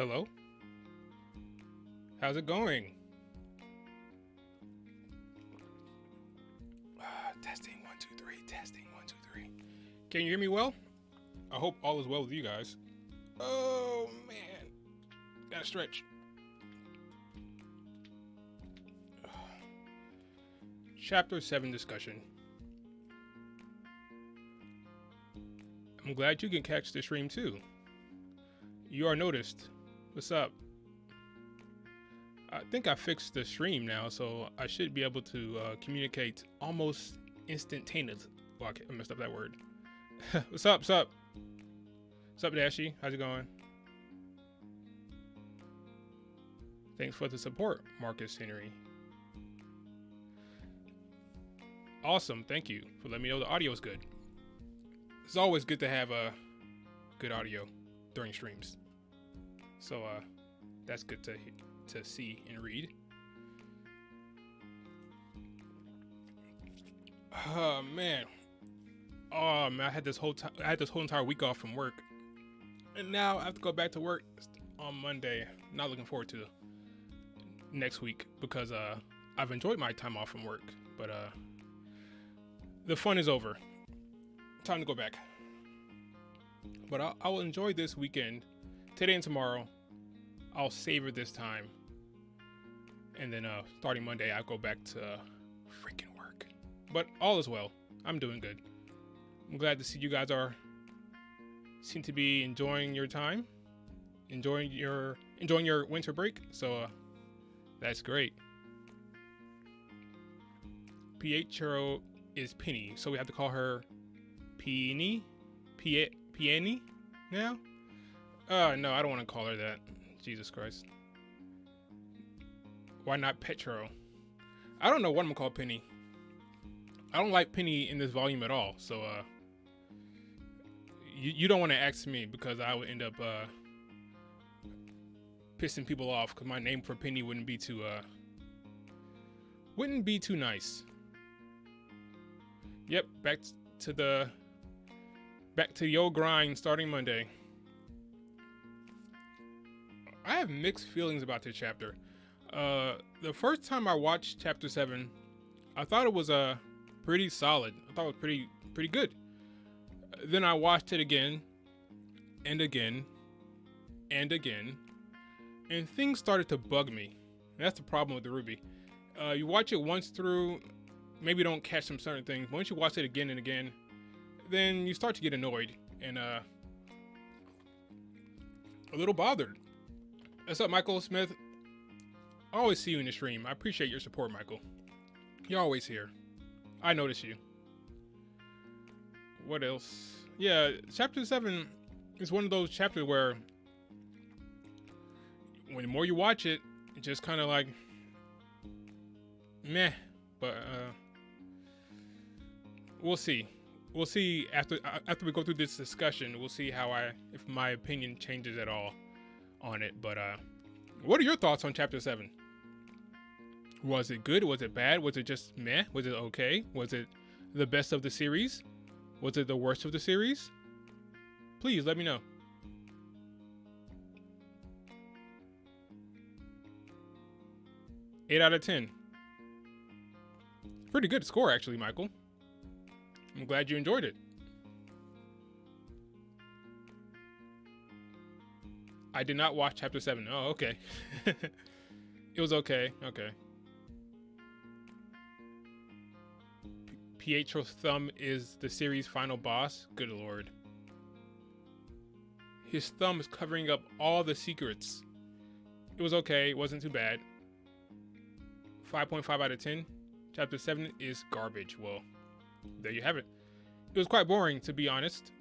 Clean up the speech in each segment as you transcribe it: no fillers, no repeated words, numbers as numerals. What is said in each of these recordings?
Hello? How's it going? Testing 1 2 3. Testing 1 2 3. Can you hear me well? I hope all is well with you guys. Oh man, gotta stretch. Chapter 7 discussion. I'm glad you can catch the stream too. You are noticed. What's up? I think I fixed the stream now, so I should be able to communicate almost instantaneously. Well, I messed up that word. What's up? What's up? What's up, Dashy? How's it going? Thanks for the support, Marcus Henry. Awesome. Thank you for letting me know the audio is good. It's always good to have good audio during streams. So that's good to see and read. Oh man. I had this whole entire week off from work, and now I have to go back to work on Monday. Not looking forward to next week because I've enjoyed my time off from work, but the fun is over. Time to go back. But I will enjoy this weekend. Today and tomorrow, I'll savor this time. And then starting Monday, I'll go back to freaking work. But all is well. I'm doing good. I'm glad to see you guys seem to be enjoying your time. Enjoying your winter break. So that's great. Pietro is Penny, so we have to call her Penny? Penny now? No, I don't want to call her that. Jesus Christ. Why not Pietro? I don't know what I'm gonna call Penny. I don't like Penny in this volume at all, so you don't want to ask me because I would end up pissing people off because my name for Penny wouldn't be too nice. Yep, back to the old grind starting Monday. I have mixed feelings about this chapter. The first time I watched chapter 7, I thought it was pretty solid. I thought it was pretty good. Then I watched it again and again and again, and things started to bug me. And that's the problem with the RWBY. You watch it once through, maybe don't catch some certain things. But once you watch it again and again, then you start to get annoyed and a little bothered. What's up, Michael Smith? I always see you in the stream. I appreciate your support, Michael. You're always here. I notice you. What else? Yeah, chapter 7 is one of those chapters where when the more you watch it, it's just kind of like meh. But we'll see. We'll see after we go through this discussion. We'll see if my opinion changes at all on it. But what are your thoughts on chapter 7? Was it good? Was it bad? Was it just meh? Was it okay? Was it the best of the series? Was it the worst of the series? Please let me know. Eight out of 10. Pretty good score, actually, Michael. I'm glad you enjoyed it. I did not watch chapter 7. Oh, okay. It was okay. Okay. Pietro's thumb is the series' final boss. Good lord. His thumb is covering up all the secrets. It was okay. It wasn't too bad. 5.5 out of 10. Chapter 7 is garbage. Well, there you have it. It was quite boring, to be honest.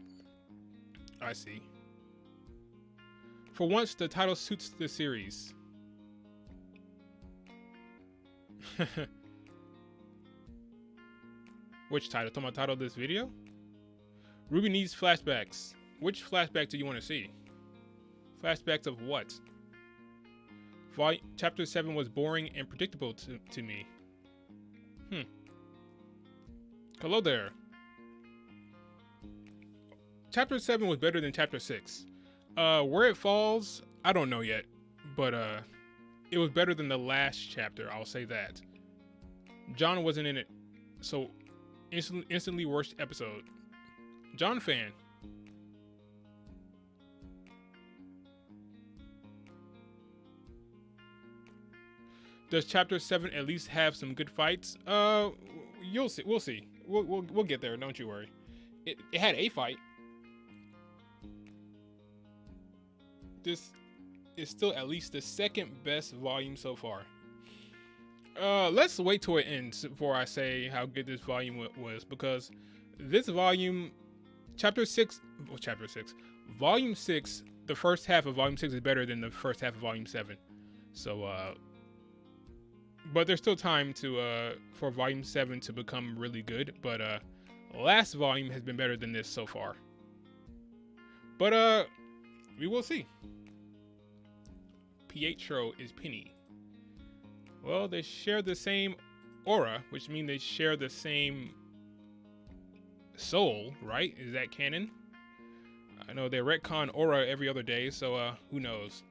I see. For once, the title suits the series. Which title? Talking about the title of this video? RWBY needs flashbacks. Which flashback do you want to see? Flashbacks of what? Chapter 7 was boring and predictable to me. Hello there. Chapter 7 was better than Chapter 6. Where it falls, I don't know yet, but it was better than the last chapter. I'll say that. John wasn't in it, so instantly worst episode. John fan. Does chapter 7 at least have some good fights? You'll see. We'll see. We'll get there. Don't you worry. It had a fight. This is still at least the second best volume so far. Let's wait till it ends before I say how good this volume was, because this volume, volume 6, the first half of volume 6 is better than the first half of volume 7. So, but there's still time for volume 7 to become really good. But last volume has been better than this so far. But we will see. Pietro is Penny. Well, they share the same aura, which means they share the same soul, right? Is that canon? I know they retcon aura every other day, so who knows?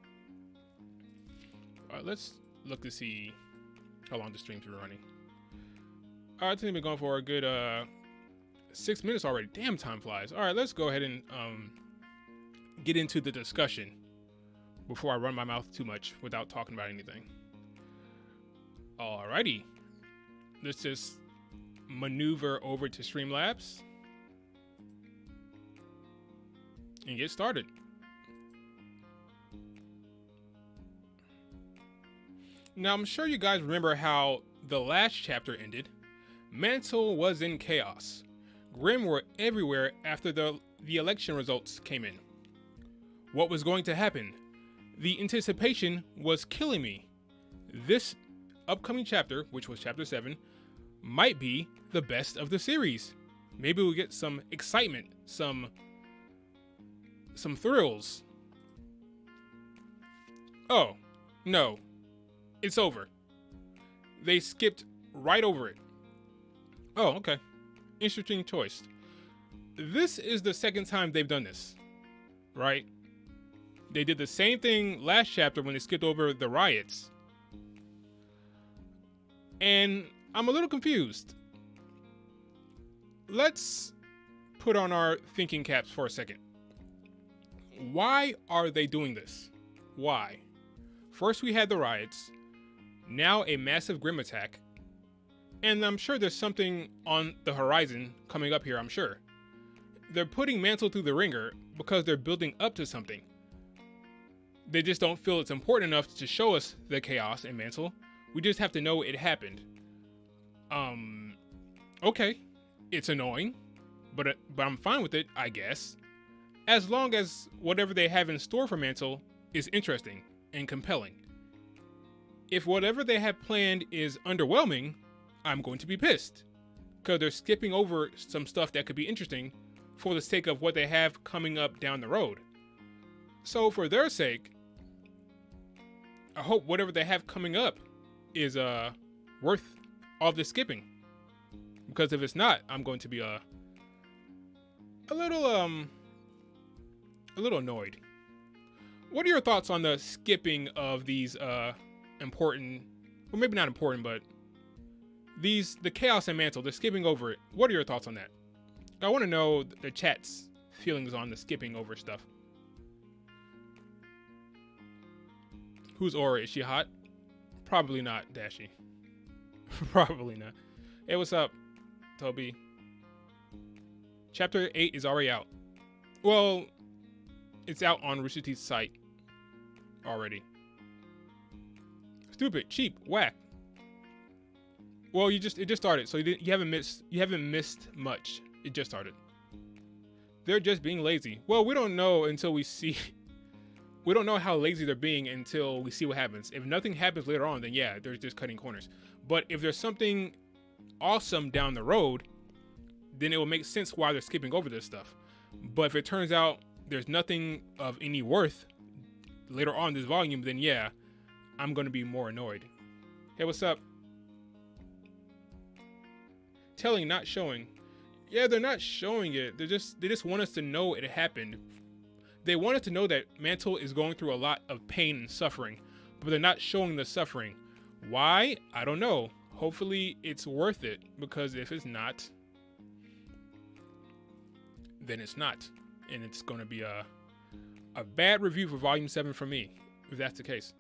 All right, let's look to see how long the streams are running. All right, I think we've been going for a good 6 minutes already. Damn, time flies. All right, let's go ahead and get into the discussion before I run my mouth too much without talking about anything. Alrighty, let's just maneuver over to Streamlabs and get started. Now, I'm sure you guys remember how the last chapter ended. Mantle was in chaos. Grimm were everywhere after the election results came in. What was going to happen? The anticipation was killing me. This upcoming chapter, which was chapter 7, might be the best of the series. Maybe we'll get some excitement, some thrills. Oh, no. It's over. They skipped right over it. Oh, okay. Interesting choice. This is the second time they've done this, right? They did the same thing last chapter when they skipped over the riots. And I'm a little confused. Let's put on our thinking caps for a second. Why are they doing this? Why? First we had the riots, now a massive Grimm attack, and I'm sure there's something on the horizon coming up here, I'm sure. They're putting Mantle through the ringer because they're building up to something. They just don't feel it's important enough to show us the chaos in Mantle. We just have to know it happened. Okay. It's annoying, but I'm fine with it, I guess. As long as whatever they have in store for Mantle is interesting and compelling. If whatever they have planned is underwhelming, I'm going to be pissed. Because they're skipping over some stuff that could be interesting for the sake of what they have coming up down the road. So for their sake, I hope whatever they have coming up is worth all the skipping. Because if it's not, I'm going to be a little annoyed. What are your thoughts on the skipping of these important, well, maybe not important, but the chaos and Mantle, they're skipping over it. What are your thoughts on that? I want to know the chat's feelings on the skipping over stuff. Whose aura? Is she hot? Probably not, Dashi. Probably not. Hey, what's up, Toby? Chapter 8 is already out. Well, it's out on Rooster Teeth's site already. Stupid, cheap, whack. Well, it just started, so you haven't missed much. It just started. They're just being lazy. Well, we don't know until we see. We don't know how lazy they're being until we see what happens. If nothing happens later on, then yeah, they're just cutting corners. But if there's something awesome down the road, then it will make sense why they're skipping over this stuff. But if it turns out there's nothing of any worth later on in this volume, then yeah, I'm going to be more annoyed. Hey, what's up? Telling, not showing. Yeah, they're not showing it. They just want us to know it happened. they want us to know that Mantle is going through a lot of pain and suffering, but they're not showing the suffering. Why? I don't know. Hopefully it's worth it, because if it's not, then it's not. And it's going to be a bad review for Volume 7 for me, if that's the case.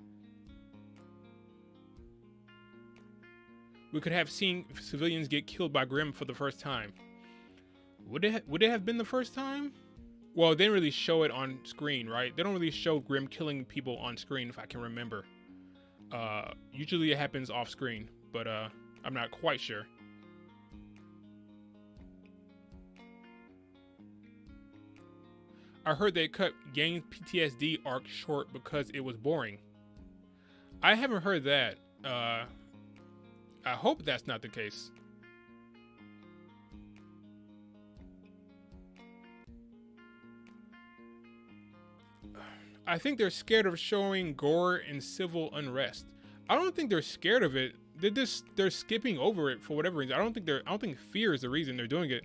We could have seen civilians get killed by Grimm for the first time. Would it have been the first time? Well, they didn't really show it on screen, right? They don't really show Grimm killing people on screen, if I can remember. Usually it happens off screen, but I'm not quite sure. I heard they cut Gang's PTSD arc short because it was boring. I haven't heard that. I hope that's not the case. I think they're scared of showing gore and civil unrest. I don't think they're scared of it. They're skipping over it for whatever reason. I don't think fear is the reason they're doing it.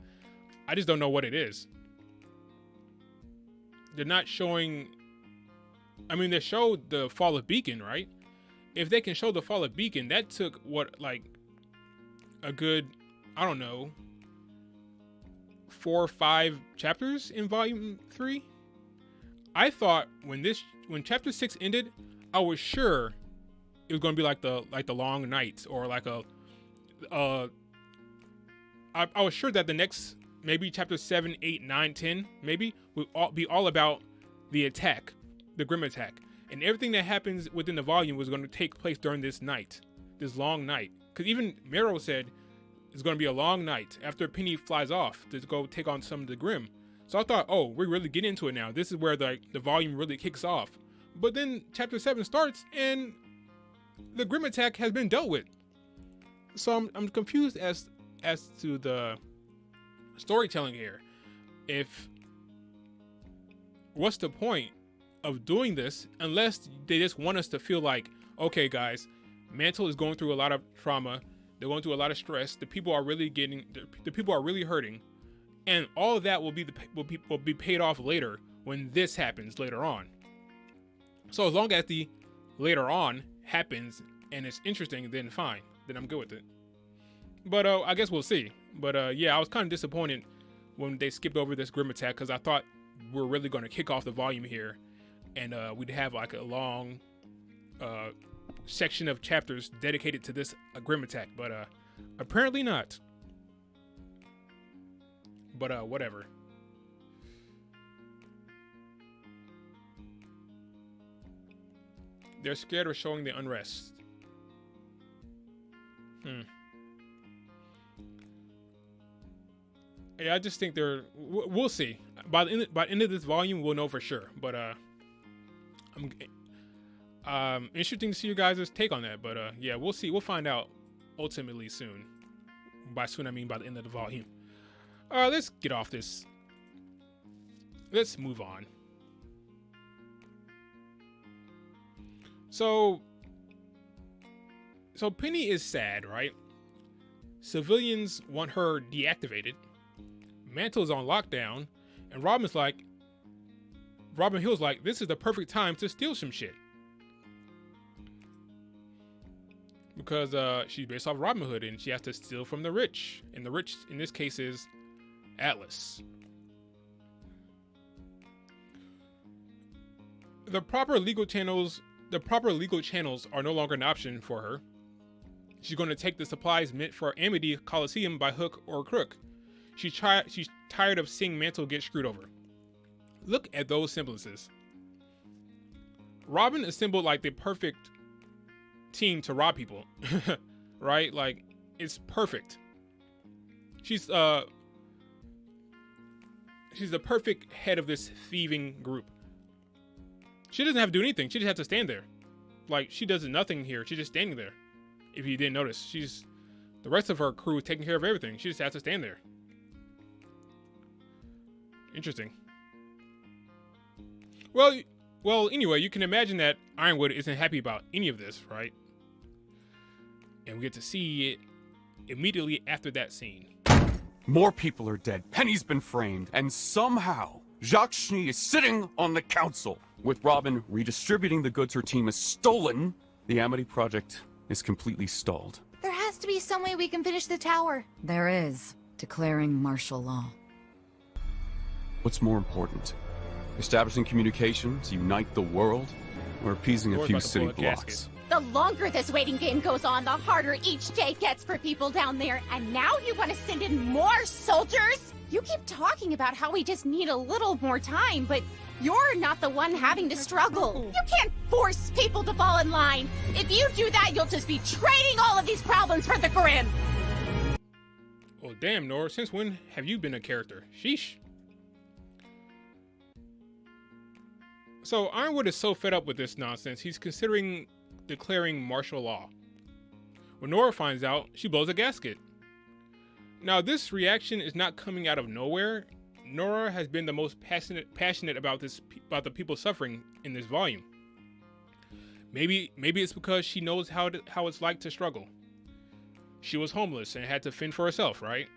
I just don't know what it is. They're not showing. I mean, they showed the fall of Beacon, right? If they can show the fall of Beacon, that took what, like, a good, I don't know, 4 or 5 chapters in Volume 3. I thought when Chapter 6 ended, I was sure it was going to be like the Long Nights, or like I was sure that the next, maybe Chapter 7, 8, 9, 10, maybe would be all about the attack, the Grimm attack, and everything that happens within the volume was going to take place during this night, this long night. Because even Mero said it's going to be a long night after Penny flies off to go take on some of the Grimm. So I thought, oh, we're really getting into it now. This is where the volume really kicks off. But then Chapter 7 starts and the Grimm attack has been dealt with. So I'm confused as to the storytelling here. What's the point of doing this unless they just want us to feel like, okay, guys, Mantle is going through a lot of trauma. They're going through a lot of stress. The people are really hurting. And all of that will be paid off later when this happens later on. So as long as the later on happens and it's interesting, then fine. Then I'm good with it. But I guess we'll see. But yeah, I was kind of disappointed when they skipped over this Grimm attack, because I thought we're really going to kick off the volume here, and we'd have like a long section of chapters dedicated to this Grimm attack. But apparently not. But whatever. They're scared of showing the unrest. Yeah, I just think we'll see. By the end of this volume, we'll know for sure. But I'm interesting to see your guys' take on that. But yeah, we'll see. We'll find out ultimately soon. By soon, I mean by the end of the volume. Let's get off this. Let's move on. So Penny is sad, right? Civilians want her deactivated. Mantle is on lockdown, and Robyn Hill's like, this is the perfect time to steal some shit. Because she's based off Robin Hood, and she has to steal from the rich. And the rich, in this case, is Atlas. The proper legal channels are no longer an option for her. She's going to take the supplies meant for Amity Coliseum by hook or crook. She's tired of seeing Mantle get screwed over. Look at those semblances. Robyn assembled like the perfect team to rob people, right? Like, it's perfect. She's the perfect head of this thieving group. She doesn't have to do anything. She just has to stand there. Like, she does nothing here. She's just standing there. If you didn't notice, the rest of her crew is taking care of everything. She just has to stand there. Interesting. Well, anyway, you can imagine that Ironwood isn't happy about any of this, right? And we get to see it immediately after that scene. More people are dead. Penny's been framed. And somehow, Jacques Schnee is sitting on the council. With Robyn redistributing the goods her team has stolen, the Amity project is completely stalled. There has to be some way we can finish the tower. There is. Declaring martial law. What's more important? Establishing communication to unite the world, or appeasing a few city blocks? The longer this waiting game goes on, the harder each day gets for people down there. And now you want to send in more soldiers? You keep talking about how we just need a little more time, but you're not the one having to struggle. You can't force people to fall in line. If you do that, you'll just be trading all of these problems for the Grimm. Oh, damn, Nora. Since when have you been a character? Sheesh. So, Ironwood is so fed up with this nonsense, he's considering declaring martial law. When Nora finds out, she blows a gasket. Now, this reaction is not coming out of nowhere. Nora has been the most passionate about the people suffering in this volume. Maybe it's because she knows how it's like to struggle. She was homeless and had to fend for herself, right?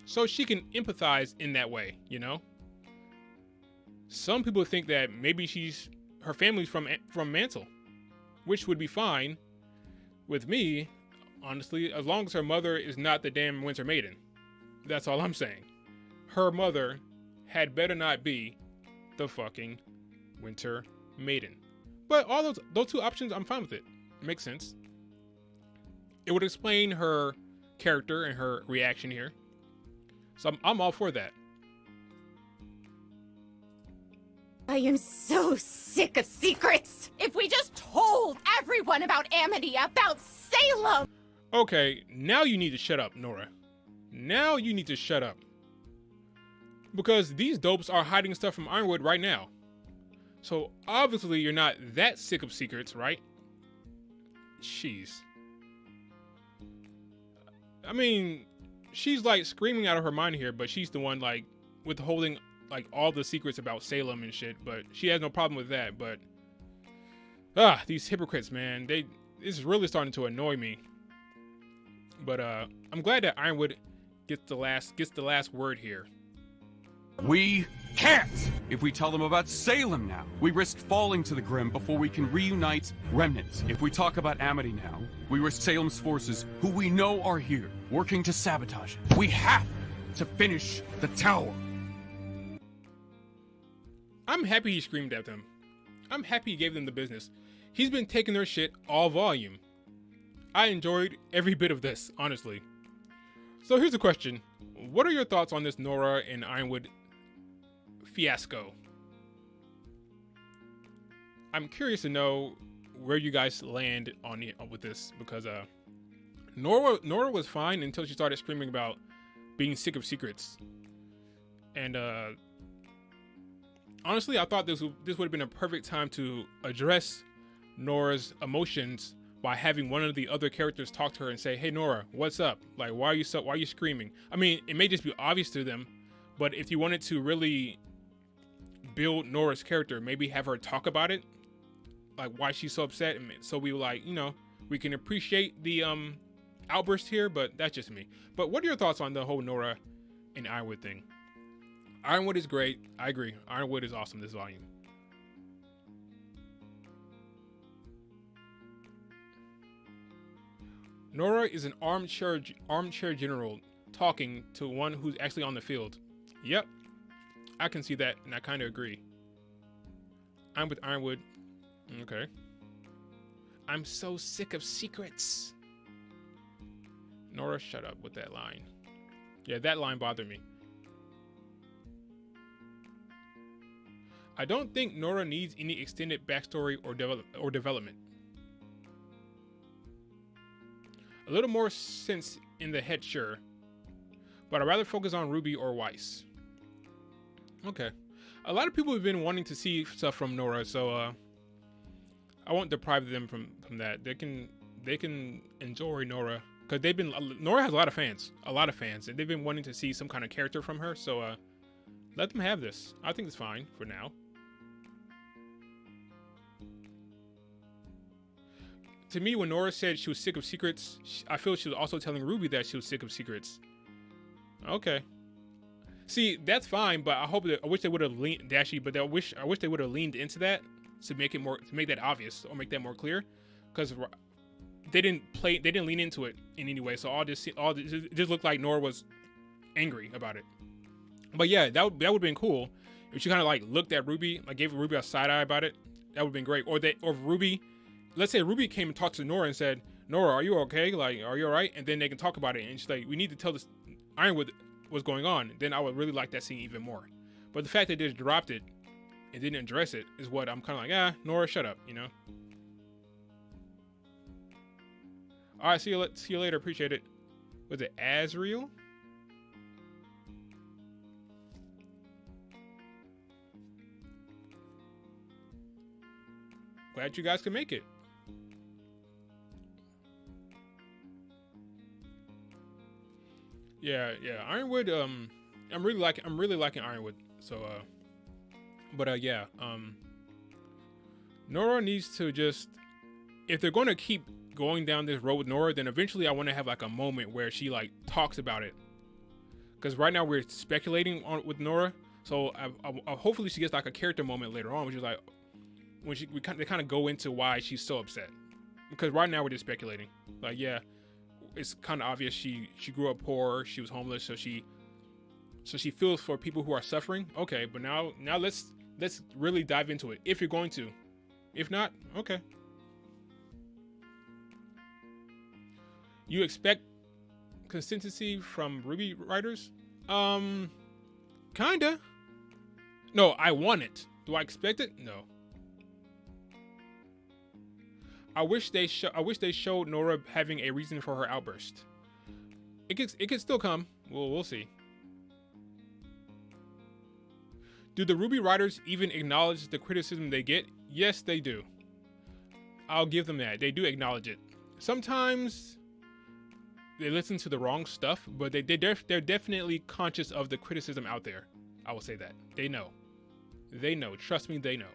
So she can empathize in that way, you know? Some people think that maybe her family's from Mantle, which would be fine with me, honestly, as long as her mother is not the damn Winter Maiden. That's all I'm saying. Her mother had better not be the fucking Winter Maiden. But all those two options, I'm fine with it. It makes sense. It would explain her character and her reaction here. So I'm all for that. I am so sick of secrets. If we just told everyone about Amity, about Salem. Okay, now you need to shut up, Nora. Now you need to shut up. Because these dopes are hiding stuff from Ironwood right now. So obviously you're not that sick of secrets, right? Jeez. I mean, she's like screaming out of her mind here, but she's the one like withholding like all the secrets about Salem and shit, but she has no problem with that. But these hypocrites, man, it's really starting to annoy me. But I'm glad that Ironwood gets the last word here. We can't! If we tell them about Salem now, we risk falling to the Grimm before we can reunite Remnant. If we talk about Amity now, we risk Salem's forces, who we know are here, working to sabotage it. We have to finish the tower. I'm happy he screamed at them. I'm happy he gave them the business. He's been taking their shit all volume. I enjoyed every bit of this, honestly. So here's a question. What are your thoughts on this Nora and Ironwood fiasco? I'm curious to know where you guys land on with this, because Nora was fine until she started screaming about being sick of secrets. And honestly, I thought this would have been a perfect time to address Nora's emotions by having one of the other characters talk to her and say, "Hey Nora, what's up? Like, why are you screaming?" I mean, it may just be obvious to them, but if you wanted to really build Nora's character, maybe have her talk about it, like why she's so upset, and so we like, you know, we can appreciate the outburst here. But that's just me. But what are your thoughts on the whole Nora and Ironwood thing? Ironwood is great. I agree. Ironwood is awesome this volume. Nora is an armchair general talking to one who's actually on the field. Yep, I can see that, and I kind of agree. I'm with Ironwood. Okay. I'm so sick of secrets. Nora, shut up with that line. Yeah, that line bothered me. I don't think Nora needs any extended backstory or development. A little more sense in the head, sure, but I'd rather focus on RWBY or Weiss. Okay. A lot of people have been wanting to see stuff from Nora, so I won't deprive them from that. They can enjoy Nora, because Nora has a lot of fans, and they've been wanting to see some kind of character from her, so let them have this. I think it's fine for now. To me, when Nora said she was sick of secrets, I feel she was also telling RWBY that she was sick of secrets. Okay. See, that's fine, but I wish they would have leaned Dashi, but I wish they would have leaned into that to make that obvious or make that more clear, because they didn't lean into it in any way. So it just looked like Nora was angry about it. But yeah, that would have been cool if she kind of like looked at RWBY, like gave RWBY a side eye about it. That would have been great. Or RWBY, let's say RWBY came and talked to Nora and said, Nora, are you okay? Like, are you all right? And then they can talk about it. And she's like, we need to tell this Ironwood what's going on. Then I would really like that scene even more. But the fact that they just dropped it and didn't address it is what I'm kind of like, Nora, shut up, you know? All right, see you later. Appreciate it. Was it Azriel? Glad you guys could make it. Yeah, Ironwood. I'm really liking Ironwood. So, yeah. Nora needs to just, if they're going to keep going down this road with Nora, then eventually I want to have like a moment where she like talks about it. Because right now we're speculating with Nora. So hopefully she gets like a character moment later on, which is like when they kind of go into why she's so upset. Because right now we're just speculating. Like, yeah, it's kind of obvious she grew up poor, she was homeless, so she feels for people who are suffering. Okay, but now let's really dive into it if you're going to. If not, okay. You expect consistency from RWBY writers? Kinda. No, I want it. Do I expect it? No. I wish they showed Nora having a reason for her outburst. It could still come. We'll see. Do the RWBY writers even acknowledge the criticism they get? Yes, they do. I'll give them that. They do acknowledge it. Sometimes they listen to the wrong stuff, but they're definitely conscious of the criticism out there. I will say that. They know. They know. Trust me, they know.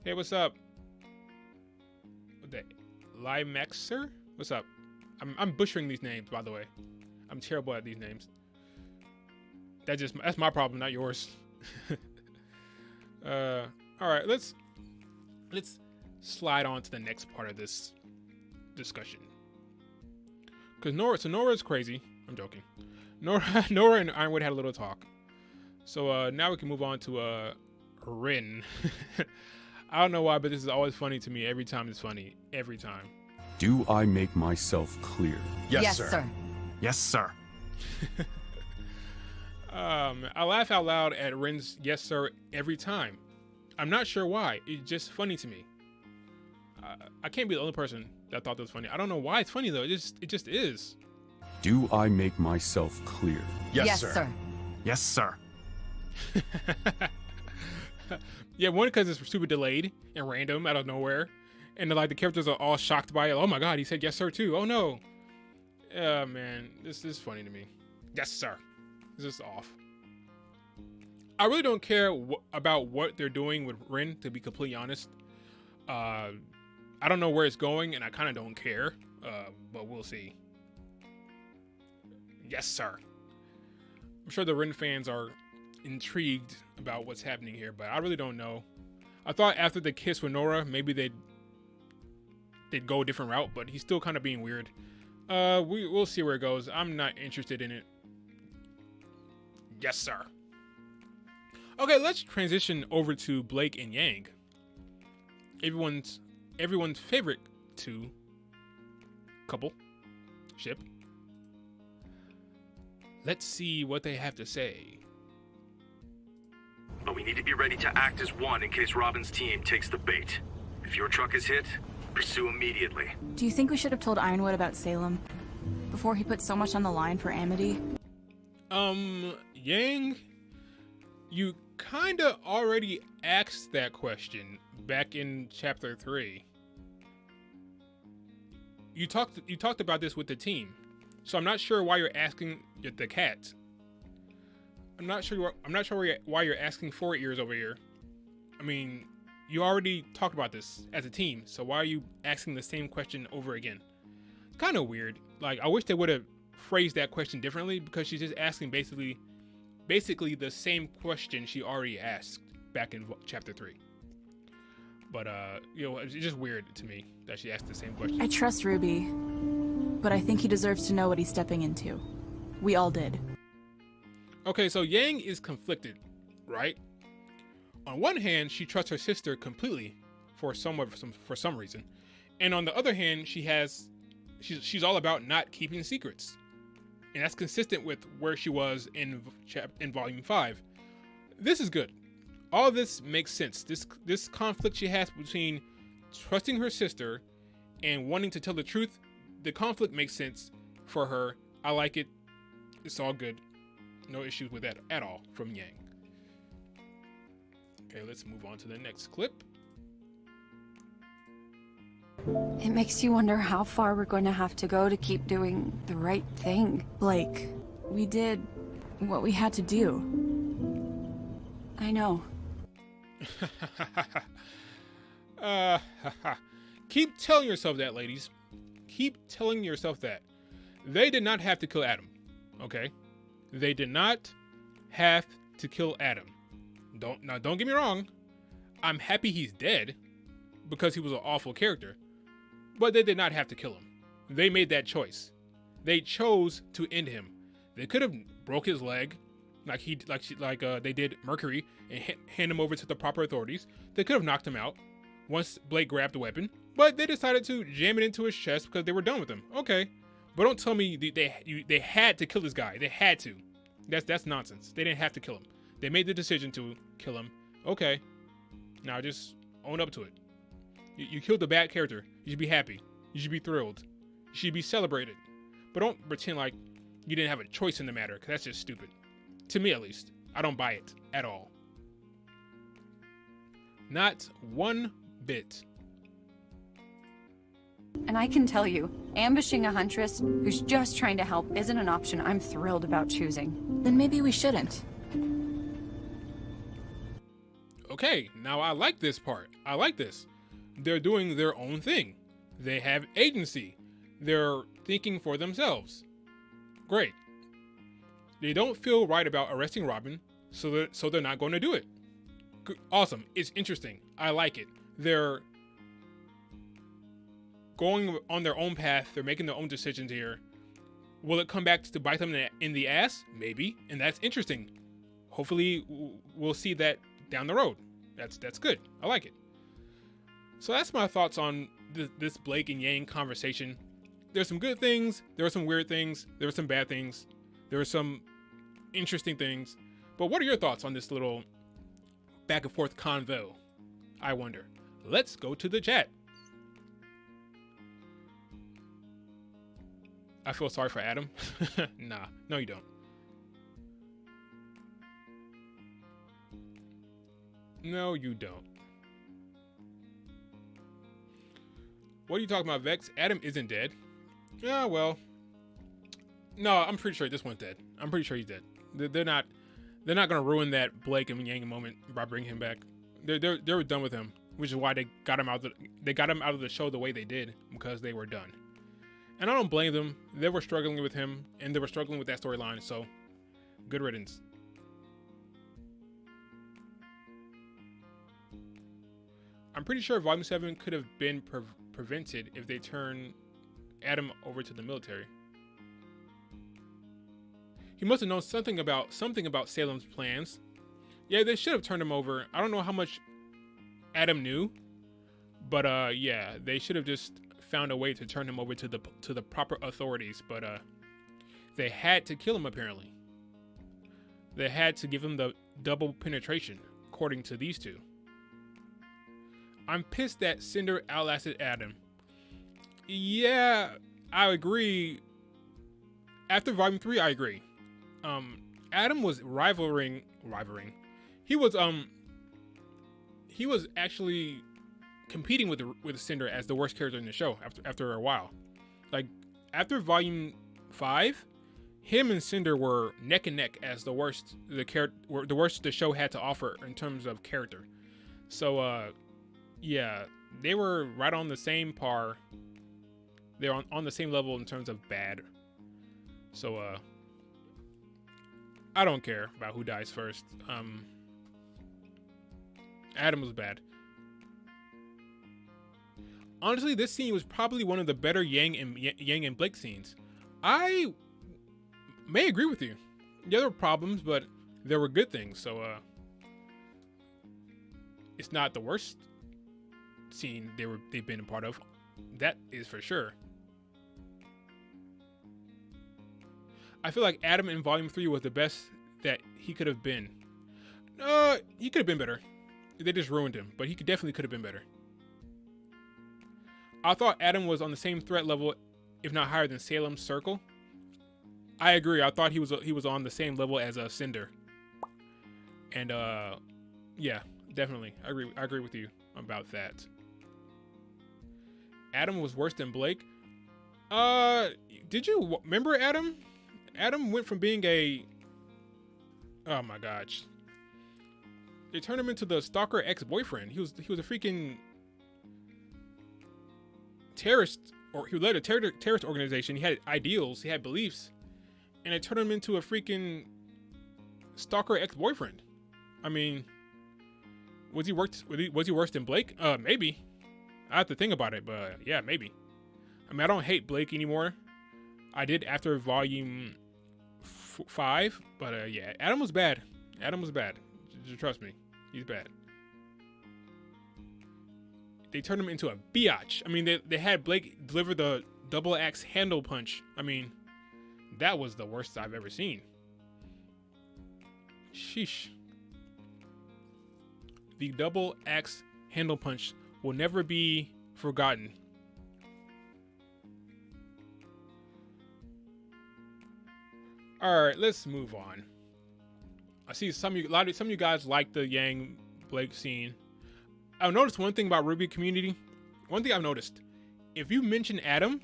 Hey, what's up? The Limexer? What's up? I'm butchering these names, by the way. I'm terrible at these names. That's my problem, not yours. All right, let's slide on to the next part of this discussion. Because Nora's crazy. I'm joking. Nora and Ironwood had a little talk. So now we can move on to Rin. I don't know why, but this is always funny to me. Every time it's funny. Every time. Do I make myself clear? Yes, sir. Yes, sir. I laugh out loud at Rin's yes, sir, every time. I'm not sure why. It's just funny to me. I can't be the only person that thought that was funny. I don't know why it's funny, though. It just is. Do I make myself clear? Yes, sir. Yes, sir. Yeah, one, because it's super delayed and random out of nowhere. And like the characters are all shocked by it. Oh my god, he said yes, sir, too. Oh no. Man, this is funny to me. Yes, sir. This is off. I really don't care about what they're doing with Rin, to be completely honest. I don't know where it's going, and I kind of don't care. But we'll see. Yes, sir. I'm sure the Rin fans are intrigued about what's happening here, but I really don't know. I thought after the kiss with Nora, maybe they'd go a different route, but he's still kind of being weird. We'll see where it goes. I'm not interested in it. Yes, sir. Okay, let's transition over to Blake and Yang. Everyone's favorite two couple ship. Let's see what they have to say. But we need to be ready to act as one in case Robyn's team takes the bait. If your truck is hit, pursue immediately. Do you think we should have told Ironwood about Salem before he put so much on the line for Amity? Yang, you kinda already asked that question back in chapter 3. You talked about this with the team, so I'm not sure why you're asking the cat. I'm not sure why you're asking for ears over here. I mean, you already talked about this as a team, so why are you asking the same question over again? Kind of weird. Like, I wish they would have phrase that question differently because she's just asking basically the same question she already asked back in chapter 3. But it's just weird to me that she asked the same question. I trust RWBY, but I think he deserves to know what he's stepping into. We all did. Okay, so Yang is conflicted, right? On one hand, she trusts her sister completely for some reason, and on the other hand, she's all about not keeping secrets, and that's consistent with where she was in volume 5. This is good. All of this makes sense. This conflict she has between trusting her sister and wanting to tell the truth, the conflict makes sense for her. I like it. It's all good. No issues with that at all from Yang. Okay, let's move on to the next clip. It makes you wonder how far we're going to have to go to keep doing the right thing. Blake, we did what we had to do. I know. Keep telling yourself that, ladies. Keep telling yourself that. They did not have to kill Adam, okay? They did not have to kill Adam. Don't get me wrong. I'm happy he's dead because he was an awful character. But they did not have to kill him. They made that choice. They chose to end him. They could have broke his leg like they did Mercury and hand him over to the proper authorities. They could have knocked him out once Blake grabbed the weapon, but they decided to jam it into his chest because they were done with him. Okay, but don't tell me they had to kill this guy. They had to. That's nonsense. They didn't have to kill him. They made the decision to kill him. Okay, now just own up to it. You killed a bad character. You should be happy. You should be thrilled. You should be celebrated. But don't pretend like you didn't have a choice in the matter, because that's just stupid. To me, at least. I don't buy it at all. Not one bit. And I can tell you, ambushing a huntress who's just trying to help isn't an option I'm thrilled about choosing. Then maybe we shouldn't. Okay, now I like this part. I like this. They're doing their own thing. They have agency. They're thinking for themselves. Great. They don't feel right about arresting Robyn, so they're not going to do it. Awesome. It's interesting. I like it. They're going on their own path. They're making their own decisions here. Will it come back to bite them in the ass? Maybe. And that's interesting. Hopefully, we'll see that down the road. That's good. I like it. So that's my thoughts on this Blake and Yang conversation. There's some good things. There were some weird things. There were some bad things. There were some interesting things. But what are your thoughts on this little back and forth convo? I wonder. Let's go to the chat. I feel sorry for Adam. Nah, no you don't. No, you don't. What are you talking about, Vex? Adam isn't dead. Yeah, well. No, I'm pretty sure this one's dead. I'm pretty sure he's dead. They're not gonna ruin that Blake and Yang moment by bringing him back. They were done with him, which is why they got him out of the show the way they did, because they were done. And I don't blame them. They were struggling with him, and they were struggling with that storyline. So, good riddance. I'm pretty sure Volume 7 could have been prevented if they turn Adam over to the military. He must have known something about Salem's plans. Yeah, they should have turned him over. I don't know how much Adam knew, but yeah, they should have just found a way to turn him over to the proper authorities. But they had to kill him apparently. They had to give him the double penetration, according to these two. I'm pissed that Cinder outlasted Adam. Yeah, I agree. After Volume 3, I agree. Adam was rivaling. He was actually competing with Cinder as the worst character in the show after a while. Like after Volume 5, him and Cinder were neck and neck as the worst the show had to offer in terms of character. So yeah, they were right on the same par. They're on the same level in terms of bad. So I don't care about who dies first. Adam was bad. Honestly, this scene was probably one of the better Yang and Blake scenes. I may agree with you. Yeah, there were problems, but there were good things. So it's not the worst scene they've been a part of. That is for sure. I feel like Adam in Volume 3 was the best that he could have been. He could have been better. They just ruined him, but he definitely could have been better. I thought Adam was on the same threat level, if not higher than Salem's Circle. I agree. I thought he was on the same level as Cinder. And yeah, definitely. I agree with you about that. Adam was worse than Blake. Did you remember Adam? Adam went from being oh my gosh. They turned him into the stalker ex-boyfriend. He was a freaking terrorist, or he led a terrorist organization. He had ideals, he had beliefs, and they turned him into a freaking stalker ex-boyfriend. I mean, was he worse than Blake? Maybe. I have to think about it, but yeah, maybe. I mean, I don't hate Blake anymore. I did after Volume 5, but yeah, Adam was bad. Adam was bad. Just trust me, he's bad. They turned him into a biatch. I mean, they had Blake deliver the double axe handle punch. I mean, that was the worst I've ever seen. Sheesh. The double axe handle punch will never be forgotten. All right, let's move on. I see some of you guys like the Yang Blake scene. I've noticed one thing about RWBY community. One thing I've noticed, if you mention Adam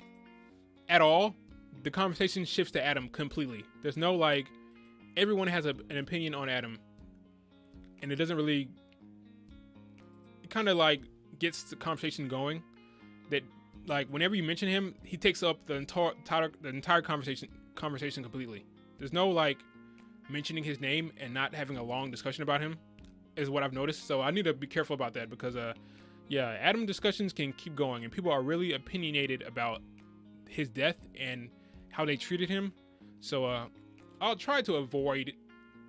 at all, the conversation shifts to Adam completely. There's no like, everyone has an opinion on Adam, and it doesn't really. It kind of like gets the conversation going. That like whenever you mention him, he takes up the entire conversation completely. There's no like mentioning his name and not having a long discussion about him, is what I've noticed. So I need to be careful about that because yeah, Adam discussions can keep going and people are really opinionated about his death and how they treated him. So I'll try to avoid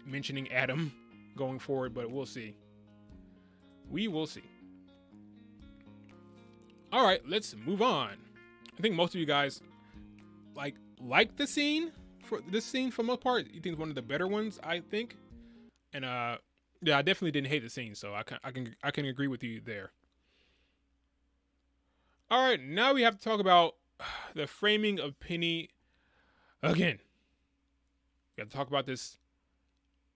mentioning Adam going forward, but we'll see. We will see. All right, let's move on. I think most of you guys like the scene. For this scene, for the most part, you think it's one of the better ones, I think. And yeah, I definitely didn't hate the scene, so I can agree with you there. All right, now we have to talk about the framing of Penny again. We have to talk about this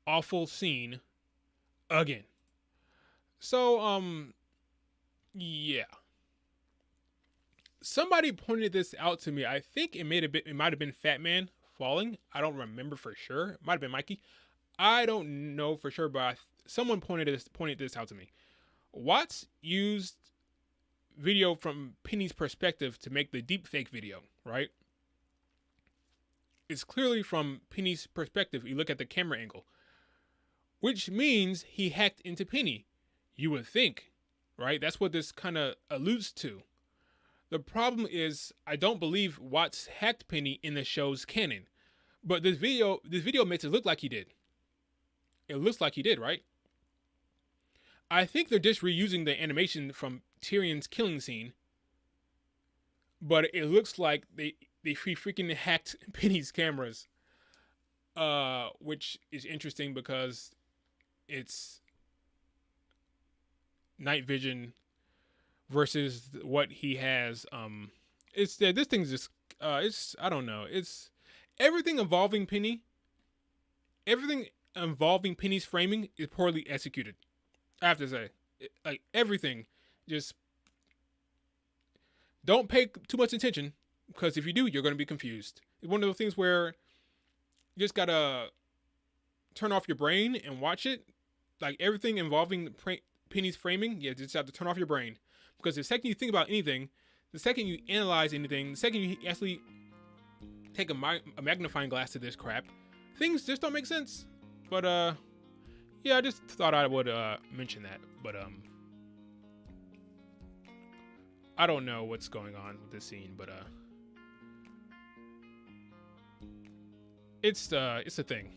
awful scene again. So yeah. Somebody pointed this out to me. I think it might have been Fat Man falling. I don't remember for sure. It might have been Mikey. I don't know for sure, but someone pointed this out to me. Watts used video from Penny's perspective to make the deepfake video, right? It's clearly from Penny's perspective. You look at the camera angle, which means he hacked into Penny. You would think, right? That's what this kind of alludes to. The problem is, I don't believe Watts hacked Penny in the show's canon. But this video makes it look like he did. It looks like he did, right? I think they're just reusing the animation from Tyrion's killing scene. But it looks like they freaking hacked Penny's cameras. Which is interesting because it's night vision versus what he has. It's this thing's just it's, I don't know, it's everything involving Penny. Everything involving Penny's framing is poorly executed. I have to say, like everything, just don't pay too much attention because if you do, you're going to be confused. It's one of those things where you just gotta turn off your brain and watch it. Like everything involving Penny's framing, you just have to turn off your brain. Because the second you think about anything, the second you analyze anything, the second you actually take a magnifying glass to this crap, things just don't make sense. But yeah, I just thought I would mention that. But I don't know what's going on with this scene, but it's a thing.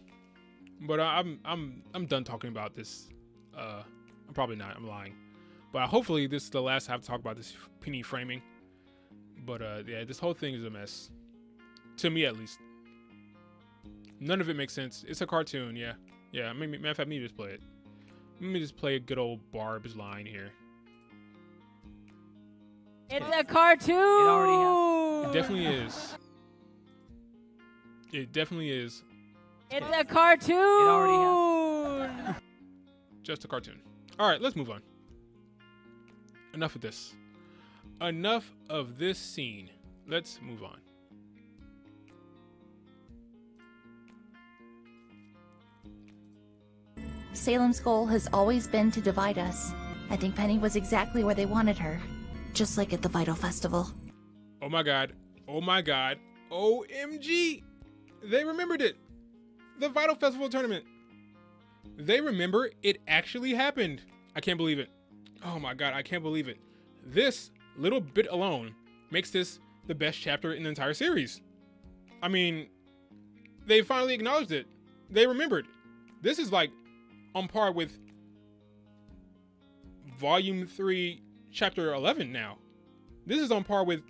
But I'm done talking about this. I'm probably not. I'm lying. But hopefully this is the last I have to talk about this Penny framing. But yeah, this whole thing is a mess. To me, at least. None of it makes sense. It's a cartoon, yeah. Yeah, matter of fact, let me just play it. Let me just play a good old Barb's line here. It's a cartoon! It already It definitely is. It definitely is. It's a cartoon! It already Just a cartoon. Alright, let's move on. Enough of this. Enough of this scene. Let's move on. Salem's goal has always been to divide us. I think Penny was exactly where they wanted her. Just like at the Vital Festival. Oh my god. Oh my god. OMG! They remembered it. The Vital Festival tournament. They remember it actually happened. I can't believe it. Oh my god, I can't believe it. This little bit alone makes this the best chapter in the entire series. I mean, they finally acknowledged it. They remembered. This is like on par with Volume 3, Chapter 11 now. This is on par with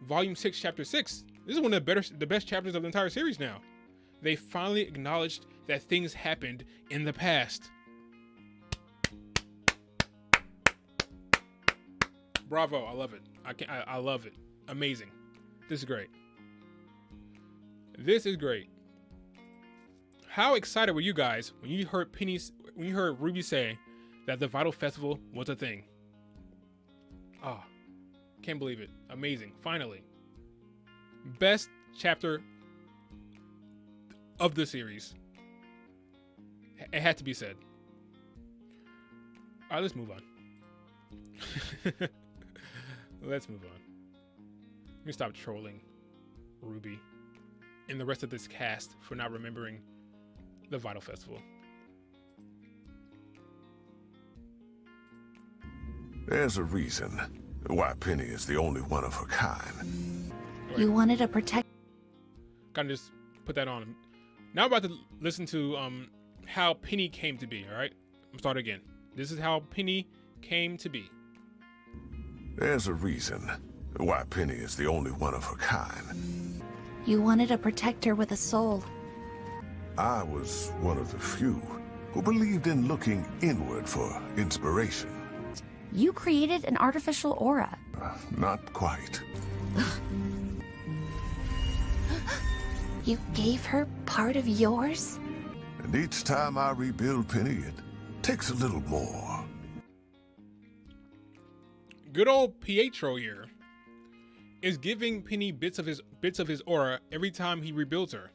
Volume 6, Chapter 6. This is one of the best chapters of the entire series now. They finally acknowledged that things happened in the past. Bravo, I love it. I love it. Amazing. This is great. This is great. How excited were you guys when you heard RWBY say that the Vital Festival was a thing? Ah, can't believe it. Amazing. Finally. Best chapter of the series. It had to be said. All right, let's move on. Let's move on. Let me stop trolling RWBY and the rest of this cast for not remembering the Vital Festival. There's a reason why Penny is the only one of her kind. Right. You wanted to protect. Kind of just put that on. Now I'm about to listen to how Penny came to be. All right, I'm start again. This is how Penny came to be. There's a reason why Penny is the only one of her kind. You wanted to protect her with a soul. I was one of the few who believed in looking inward for inspiration. You created an artificial aura. Not quite. You gave her part of yours? And each time I rebuild Penny, it takes a little more. Good old Pietro here is giving Penny bits of his aura every time he rebuilds her.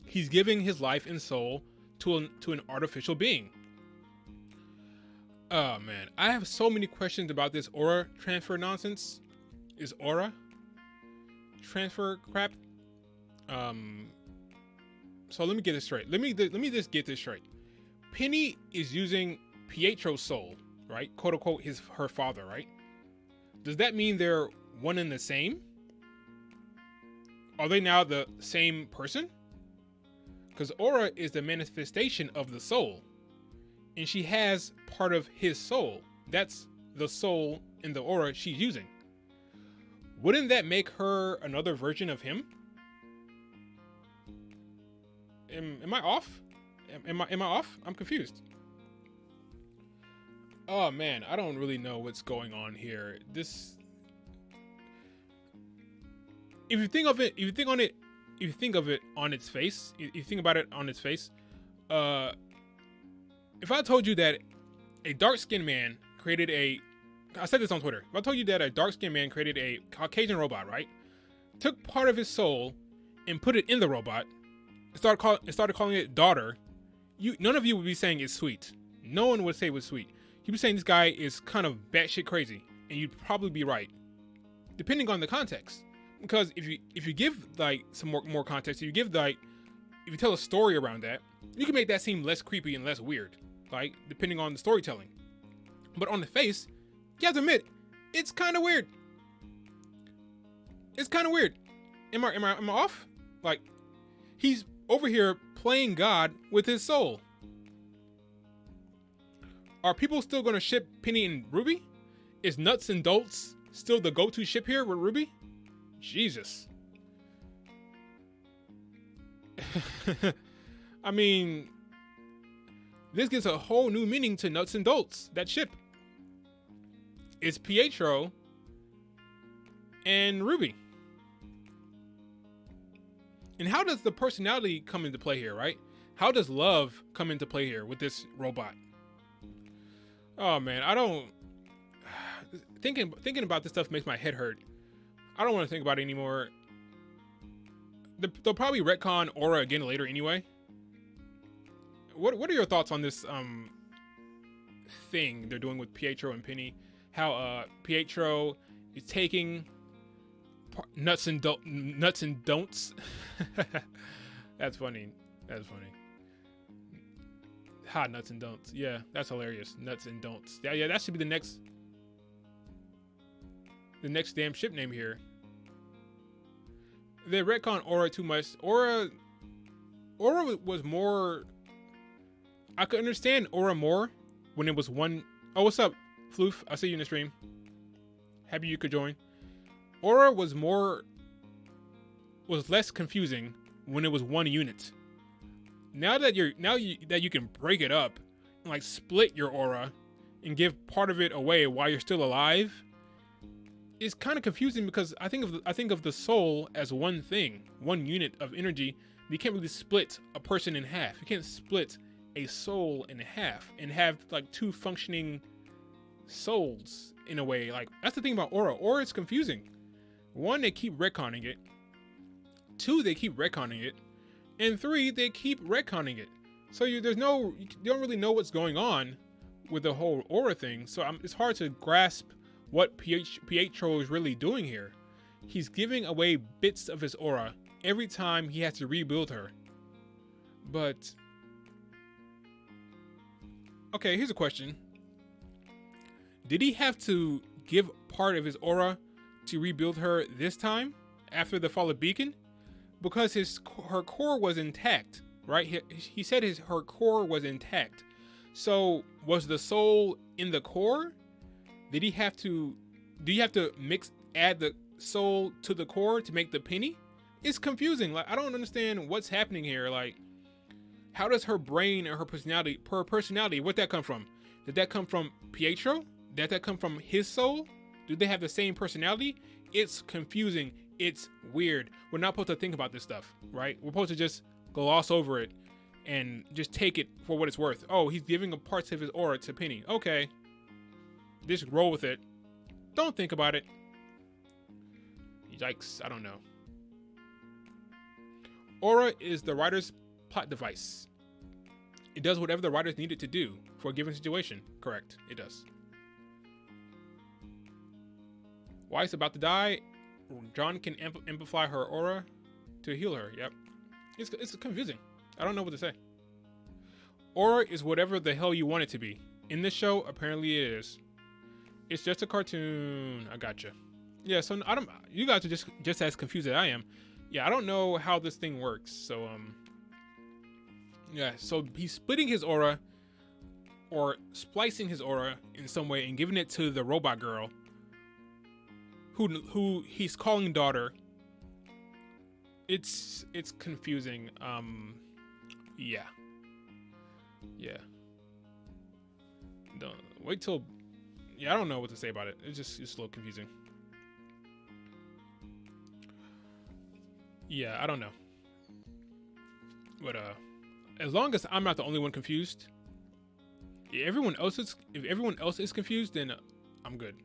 He's giving his life and soul to an artificial being. Oh man, I have so many questions about this aura transfer nonsense. Is aura transfer crap? So let me get this straight. Let me just get this straight. Penny is using Pietro's soul, right? Quote unquote her father, right? Does that mean they're one and the same? Are they now the same person? Because aura is the manifestation of the soul. And she has part of his soul. That's the soul in the aura she's using. Wouldn't that make her another version of him? Am I off? Am I off? I'm confused. Oh man, I don't really know what's going on here. If you think of it on its face, if I told you that a dark-skinned man created I said this on Twitter. If I told you that a dark-skinned man created a Caucasian robot, right? Took part of his soul and put it in the robot, started calling it daughter, none of you would be saying it's sweet. No one would say it was sweet. You'd be saying this guy is kind of batshit crazy, and you'd probably be right, depending on the context. Because if you give like some more context, if you tell a story around that, you can make that seem less creepy and less weird, like depending on the storytelling. But on the face, you have to admit, it's kind of weird. It's kind of weird. Am I off? Like, he's over here playing God with his soul. Are people still going to ship Penny and Ruby? Is Nuts and Bolts still the go-to ship here with Ruby? Jesus. I mean, this gives a whole new meaning to Nuts and Bolts, that ship. It's Pietro and Ruby. And how does the personality come into play here, right? How does love come into play here with this robot? Oh man, I don't... Thinking about this stuff makes my head hurt. I don't want to think about it anymore. They'll probably retcon Aura again later anyway. What are your thoughts on this thing they're doing with Pietro and Penny? How Pietro is taking nuts and don'ts. That's funny. That's funny. Ha, nuts and don'ts. Yeah, that's hilarious. Nuts and don'ts. Yeah, that should be the next damn ship name here. They retcon Aura too much. Aura was more... I could understand Aura more when it was one... Oh, what's up, Floof? I see you in the stream. Happy you could join. Aura was less confusing when it was one unit. Now that you can break it up and like split your aura and give part of it away while you're still alive, it's kind of confusing because I think of the soul as one thing, one unit of energy. You can't really split a person in half. You can't split a soul in half and have like two functioning souls in a way. Like, that's the thing about Aura. Aura is confusing. One, they keep retconning it. Two, they keep retconning it. And three, they keep retconning it. So you don't really know what's going on with the whole Aura thing. So it's hard to grasp what Pietro is really doing here. He's giving away bits of his aura every time he has to rebuild her. But okay, here's a question. Did he have to give part of his aura to rebuild her this time after the fall of Beacon? Because her core was intact, right? He said her core was intact. So was the soul in the core? Do you have to add the soul to the core to make the penny? It's confusing. Like, I don't understand what's happening here. Like, how does her brain and her personality, where'd that come from? Did that come from Pietro? Did that come from his soul? Do they have the same personality? It's confusing. It's weird. We're not supposed to think about this stuff, right? We're supposed to just gloss over it and just take it for what it's worth. Oh, he's giving parts of his aura to Penny. Okay. Just roll with it. Don't think about it. Yikes. I don't know. Aura is the writer's plot device. It does whatever the writers need it to do for a given situation. Correct. It does. Wife's about to die. John can amplify her aura to heal her. Yep. It's confusing. I don't know what to say. Aura is whatever the hell you want it to be. In this show, apparently it is. It's just a cartoon. I gotcha. Yeah, so you guys are just as confused as I am. Yeah, I don't know how this thing works. So yeah, so he's splitting his aura or splicing his aura in some way and giving it to the robot girl who he's calling daughter. It's confusing. Yeah. Don't wait till. Yeah, I don't know what to say about it. It's a little confusing. Yeah, I don't know. But as long as I'm not the only one confused, if everyone else is confused, then I'm good.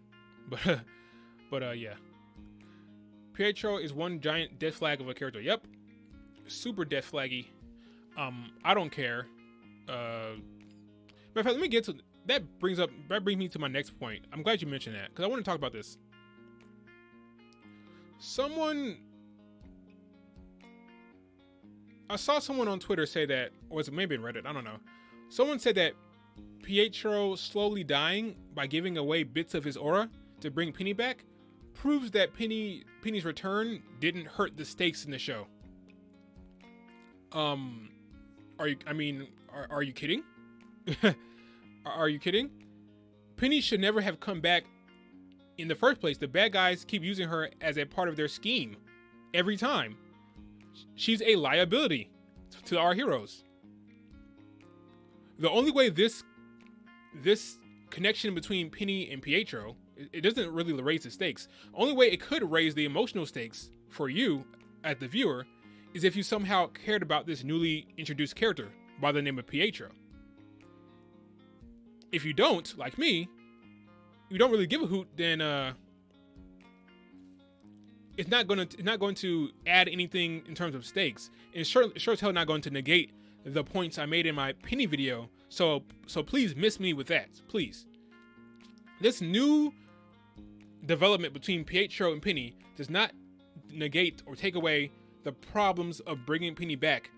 But yeah. Pietro is one giant death flag of a character. Yep. Super death flaggy. I don't care. Matter of fact, let me get to that brings me to my next point. I'm glad you mentioned that because I want to talk about this. I saw someone on Twitter say that, or was it maybe in Reddit? I don't know. Someone said that Pietro slowly dying by giving away bits of his aura to bring Penny back proves that Penny's return didn't hurt the stakes in the show. Are you kidding? Are you kidding? Penny should never have come back in the first place. The bad guys keep using her as a part of their scheme every time. She's a liability to our heroes. The only way this connection between Penny and Pietro, it doesn't really raise the stakes. Only way it could raise the emotional stakes for you as the viewer is if you somehow cared about this newly introduced character by the name of Pietro. If you don't, like me, you don't really give a hoot, then it's not going to add anything in terms of stakes. And it's sure as hell not going to negate the points I made in my Penny video. So please miss me with that, please. This new development between Pietro and Penny does not negate or take away the problems of bringing Penny back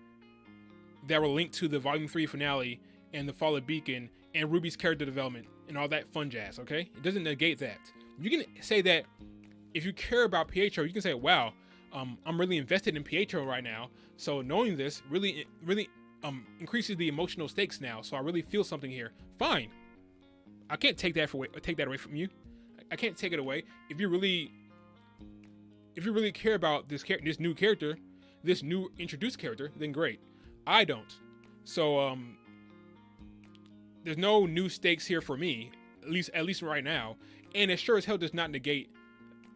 that were linked to the Volume 3 finale and the Fall of Beacon and Ruby's character development and all that fun jazz, okay? It doesn't negate that. You can say that if you care about Pietro, you can say, wow, I'm really invested in Pietro right now. So knowing this really increases the emotional stakes now. So I really feel something here. Fine. I can't take that away from you. I can't take it away. If you really care about this new character, this new introduced character, then great. I don't. So there's no new stakes here for me, at least right now. And it sure as hell does not negate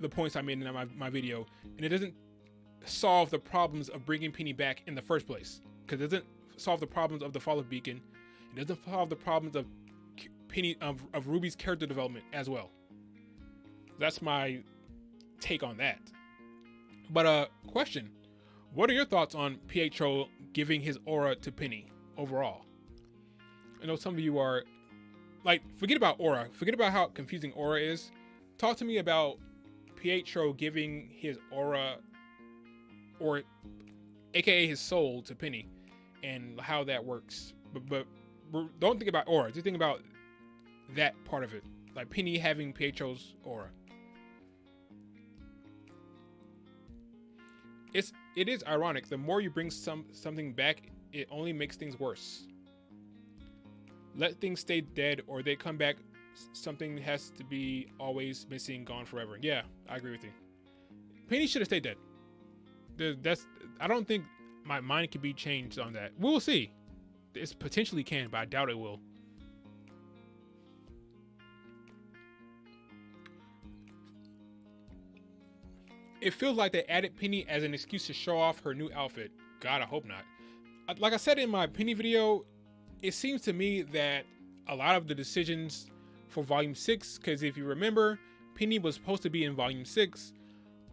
the points I made in my video, and it doesn't solve the problems of bringing Penny back in the first place, because it doesn't solve the problems of the Fall of Beacon. It doesn't solve the problems of Penny of Ruby's character development as well. That's my take on that. But question: what are your thoughts on Pietro giving his aura to Penny overall? I know some of you are like, forget about aura, forget about how confusing aura is. Talk to me about Pietro giving his aura, or aka his soul, to Penny, and how that works. But don't think about aura, just think about that part of it, like Penny having Pietro's aura. It is ironic. The more you bring something back, it only makes things worse. Let things stay dead, or they come back. Something has to be always missing, gone forever. Yeah, I agree with you. Penny should have stayed dead. I don't think my mind can be changed on that. We'll see. It potentially can, but I doubt it will. It feels like they added Penny as an excuse to show off her new outfit. God, I hope not. Like I said in my Penny video, it seems to me that a lot of the decisions for Volume 6, because if you remember, Penny was supposed to be in Volume 6,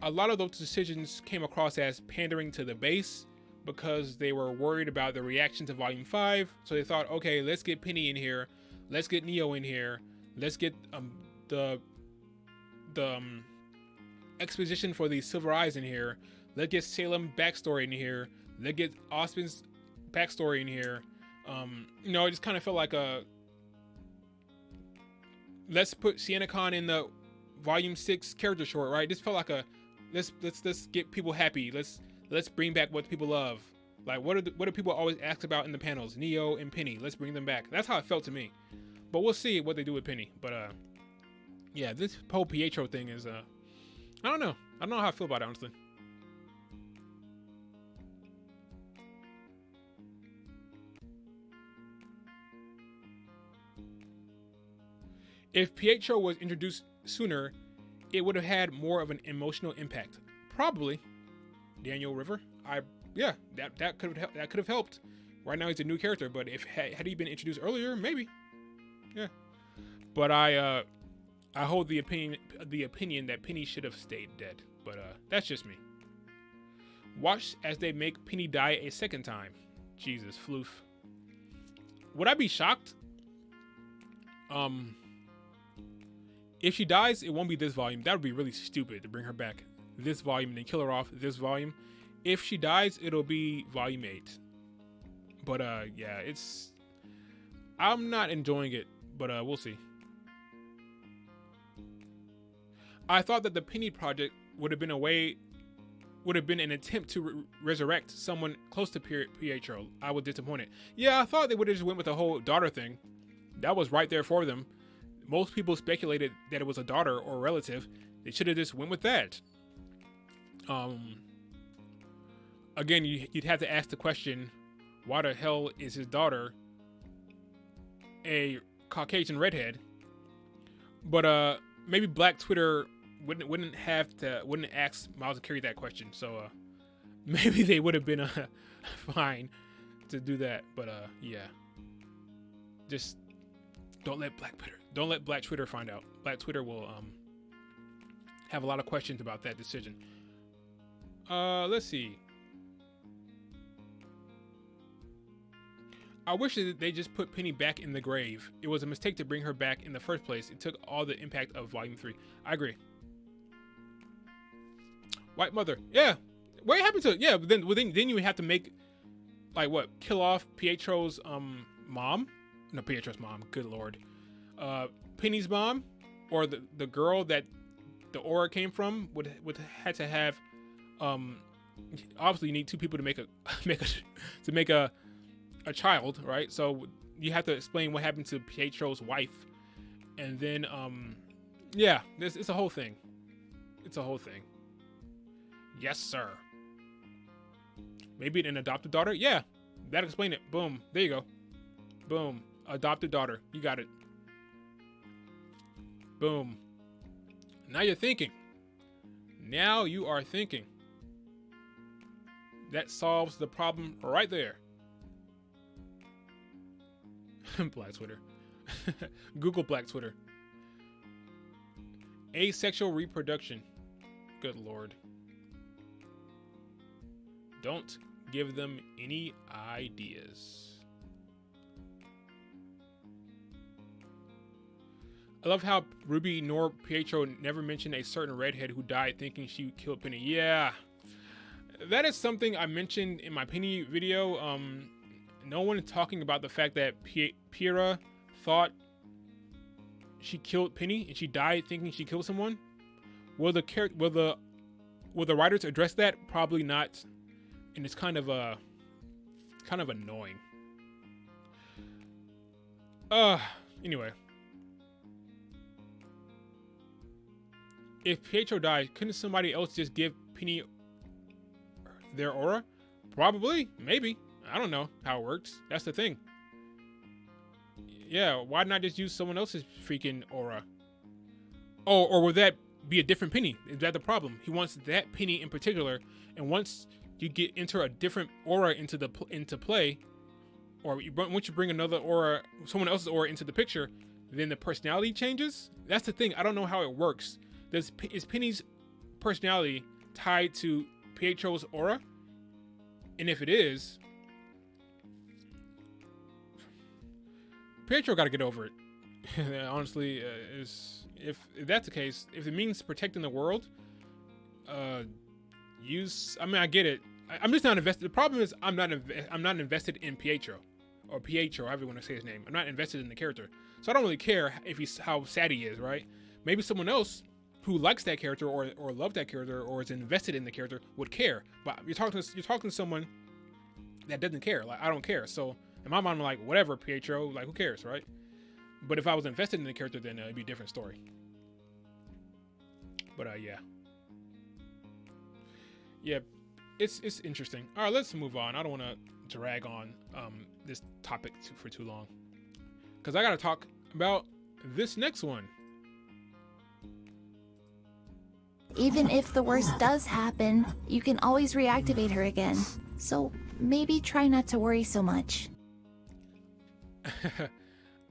a lot of those decisions came across as pandering to the base because they were worried about the reaction to Volume 5. So they thought, okay, let's get Penny in here, let's get Neo in here, let's get the exposition for the Silver Eyes in here, let's get Salem backstory in here, let's get Osmond's backstory in here. It just kind of felt like let's put Sienna Khan in the Volume 6 character short, right? This felt like let's get people happy. Let's bring back what people love. Like what do people always ask about in the panels? Neo and Penny. Let's bring them back. That's how it felt to me. But we'll see what they do with Penny. But yeah, this whole Pietro thing is I don't know. I don't know how I feel about it, honestly. If Pietro was introduced sooner, it would have had more of an emotional impact. Probably. Daniel River. That could have helped. Right now he's a new character, but if had he been introduced earlier, maybe. Yeah. But I hold the opinion that Penny should have stayed dead. But that's just me. Watch as they make Penny die a second time. Jesus, floof. Would I be shocked? If she dies, it won't be this volume. That would be really stupid to bring her back this volume and then kill her off this volume. If she dies, it'll be volume 8. But yeah, I'm not enjoying it, but we'll see. I thought that the Penny Project would have been an attempt to resurrect someone close to Pietro. I was disappointed. Yeah, I thought they would have just went with the whole daughter thing. That was right there for them. Most people speculated that it was a daughter or a relative. They should have just went with that. Again, you'd have to ask the question, why the hell is his daughter a Caucasian redhead? But maybe Black Twitter wouldn't ask Miles to carry that question. So maybe they would have been fine to do that. But yeah, just don't let Black Twitter find out. Black Twitter will have a lot of questions about that decision. Let's see. I wish that they just put Penny back in the grave. It was a mistake to bring her back in the first place. It took all the impact of Volume 3. I agree. White Mother. Yeah. What happened to it? Yeah, but then you would have to make, like, what? Kill off Pietro's mom? No, Pietro's mom. Good lord. Penny's mom? Or the girl that the aura came from would had to have, obviously you need two people to make a child, right? So you have to explain what happened to Pietro's wife, and then yeah, it's a whole thing. It's a whole thing. Yes, sir. Maybe an adopted daughter. Yeah, that'll explain it. Boom. There you go. Boom. Adopted daughter. You got it. Boom. Now you're thinking. Now you are thinking. That solves the problem right there. Black Twitter. Google Black Twitter. Asexual reproduction. Good lord. Don't give them any ideas. I love how RWBY nor Pietro never mentioned a certain redhead who died thinking she killed Penny. Yeah. That is something I mentioned in my Penny video. No one is talking about the fact that Piera thought she killed Penny and she died thinking she killed someone. Will the writers address that? Probably not. And it's kind of annoying. Anyway. If Pietro died, couldn't somebody else just give Penny their aura? Probably, maybe. I don't know how it works. That's the thing. Yeah, why not just use someone else's freaking aura? Oh, or would that be a different Penny? Is that the problem? He wants that Penny in particular, and once you enter a different aura into play, or once you bring another aura, someone else's aura into the picture, then the personality changes? That's the thing. I don't know how it works. Is Penny's personality tied to Pietro's aura? And if it is, Pietro got to get over it. Honestly, if that's the case, if it means protecting the world, I mean, I get it. I'm just not invested. The problem is I'm not invested in Pietro, or Pietro, however you want to say his name. I'm not invested in the character, so I don't really care how sad he is, right? Maybe someone else who likes that character or loves that character or is invested in the character would care. But you're talking to someone that doesn't care. Like, I don't care. So in my mind, I'm like, whatever, Pietro. Like, who cares, right? But if I was invested in the character, then it'd be a different story. But yeah, it's interesting. All right, let's move on. I don't want to drag on this topic for too long, because I got to talk about this next one. Even if the worst does happen, you can always reactivate her again. So maybe try not to worry so much.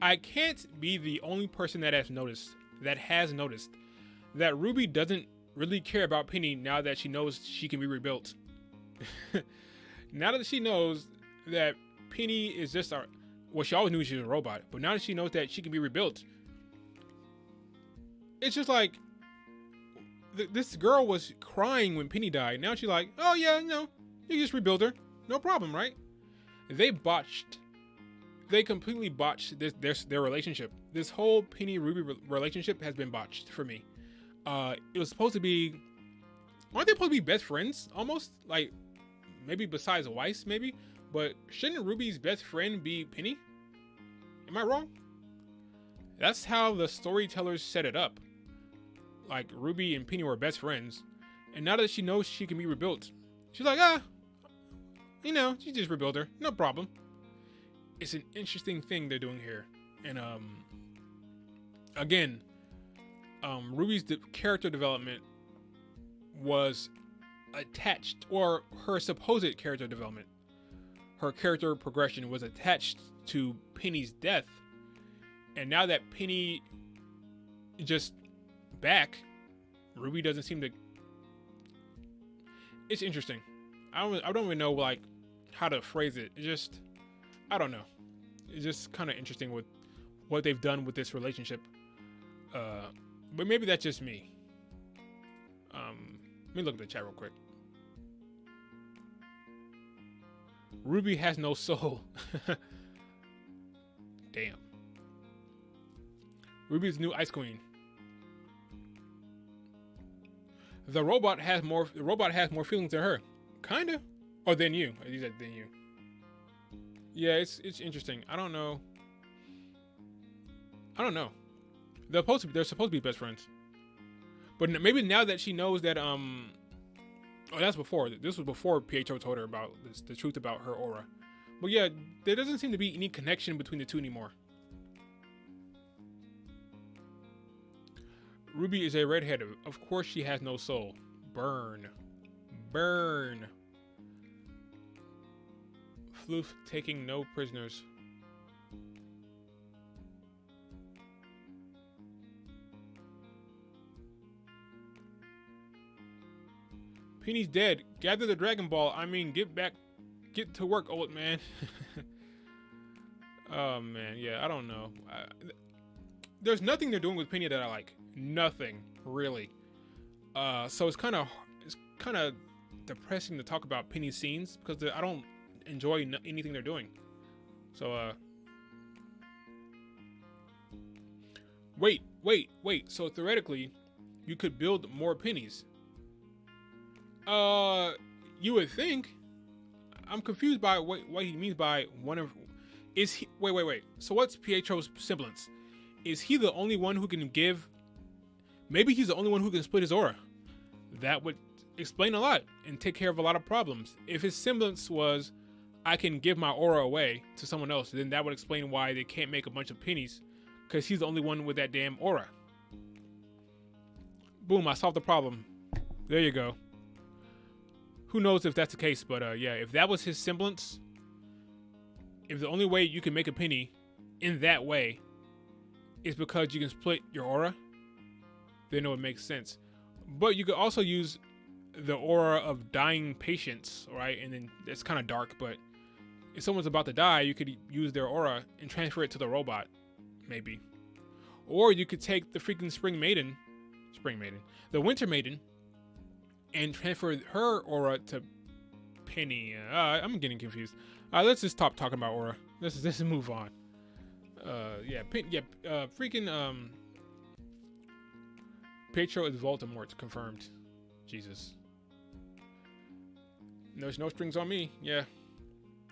I can't be the only person that has noticed that RWBY doesn't really care about Penny now that she knows she can be rebuilt. Now that she knows that Penny is just she always knew she was a robot, but now that she knows that she can be rebuilt, it's just like this girl was crying when Penny died. Now she's like, oh yeah, you just rebuild her, no problem, right? They completely botched their relationship. This whole Penny Ruby relationship has been botched for me. It was supposed to be, aren't they supposed to be best friends almost? Like maybe besides Weiss, maybe. But shouldn't Ruby's best friend be Penny? Am I wrong? That's how the storytellers set it up. Like Ruby and Penny were best friends, and now that she knows she can be rebuilt, she's like, she just rebuild her, no problem. It's an interesting thing they're doing here, and again, Ruby's character development was attached, or her supposed character development, her character progression was attached to Penny's death, and now that Penny just back, Ruby doesn't seem to. It's interesting. I don't even know like how to phrase it. It's just, I don't know. It's just kind of interesting with what they've done with this relationship. But maybe that's just me. Let me look at the chat real quick. Ruby has no soul. Damn. Ruby's the new Ice Queen. The robot has more feelings than her. Kinda. Or than you. He said than you. Yeah, it's interesting. I don't know. They're supposed to be best friends. But maybe now that she knows that that's before. This was before Pietro told her about the truth about her aura. But yeah, there doesn't seem to be any connection between the two anymore. Ruby is a redhead. Of course she has no soul. Burn. Burn. Floof taking no prisoners. Penny's dead. Gather the Dragon Ball. I mean, get to work, old man. Oh man, yeah, I don't know. There's nothing they're doing with Penny that I like. Nothing, really. So it's kind of depressing to talk about Penny's scenes because I don't enjoy anything they're doing. So wait. So theoretically, you could build more Pennies. You would think. I'm confused by what he means by one of. Is he? Wait. So what's Pietro's semblance? Is he the only one who can give? Maybe he's the only one who can split his aura. That would explain a lot and take care of a lot of problems. If his semblance was, I can give my aura away to someone else, then that would explain why they can't make a bunch of Pennies, because he's the only one with that damn aura. Boom, I solved the problem. There you go. Who knows if that's the case, but yeah, if that was his semblance, if the only way you can make a Penny in that way is because you can split your aura, then it would make sense. But you could also use the aura of dying patients, right? And then it's kind of dark, but if someone's about to die, you could use their aura and transfer it to the robot, maybe. Or you could take the freaking the Winter Maiden, and transfer her aura to Penny. I'm getting confused. Let's just stop talking about aura. Let's move on. Pietro is Voldemort, confirmed. Jesus. There's no strings on me. Yeah,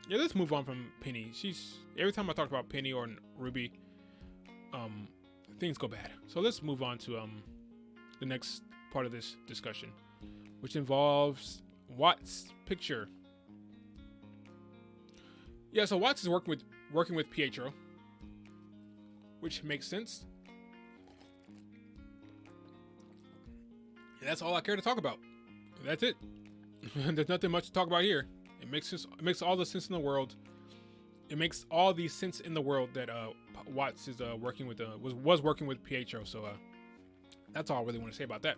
let's move on from Penny. Every time I talk about Penny or Ruby, things go bad. So let's move on to the next part of this discussion, which involves Watts' picture. Yeah, so Watts is working with Pietro, which makes sense. And that's all I care to talk about. That's it. There's nothing much to talk about here. It makes all the sense in the world. It makes all the sense in the world that Watts is working with was working with Pietro. So that's all I really want to say about that.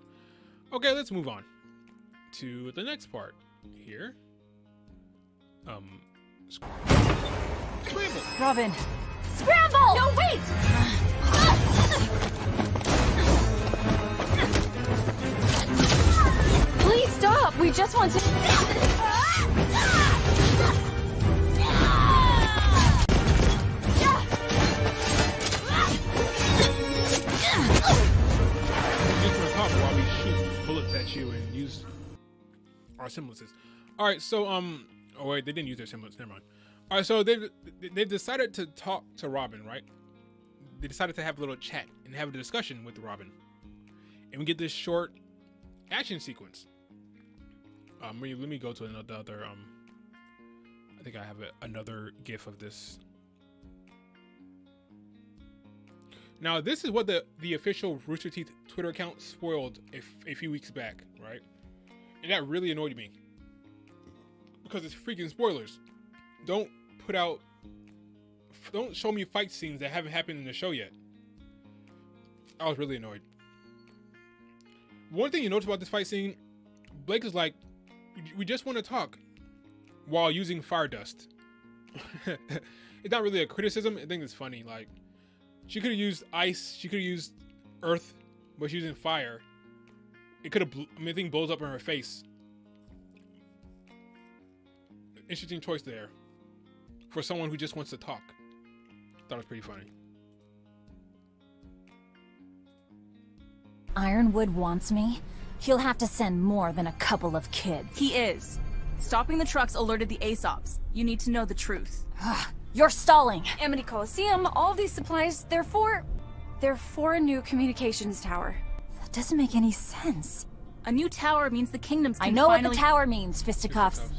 Okay, let's move on to the next part here. Scramble. Robyn. Scramble! No, wait! We just want to... While we shoot bullets at you and use our semblances. All right, so oh wait, they didn't use their semblance. Never mind. All right, so they've decided to talk to Robyn, right? They decided to have a little chat and have a discussion with Robyn, and we get this short action sequence. Let me go to another. I think I have another GIF of this. Now, this is what the official Rooster Teeth Twitter account spoiled a few weeks back, right? And that really annoyed me. Because it's freaking spoilers. Don't show me fight scenes that haven't happened in the show yet. I was really annoyed. One thing you notice about this fight scene, Blake is like, we just want to talk, while using fire dust. It's not really a criticism. I think it's funny. Like, she could have used ice. She could have used earth, but she's using fire. It could have. The thing blows up in her face. Interesting choice there, for someone who just wants to talk. Thought it was pretty funny. Ironwood wants me. He'll have to send more than a couple of kids. He is. Stopping the trucks alerted the Aesops. You need to know the truth. You're stalling. Amity Coliseum, all these supplies, they're for a new communications tower. That doesn't make any sense. A new tower means the kingdoms can I know finally... what the tower means, fisticuffs.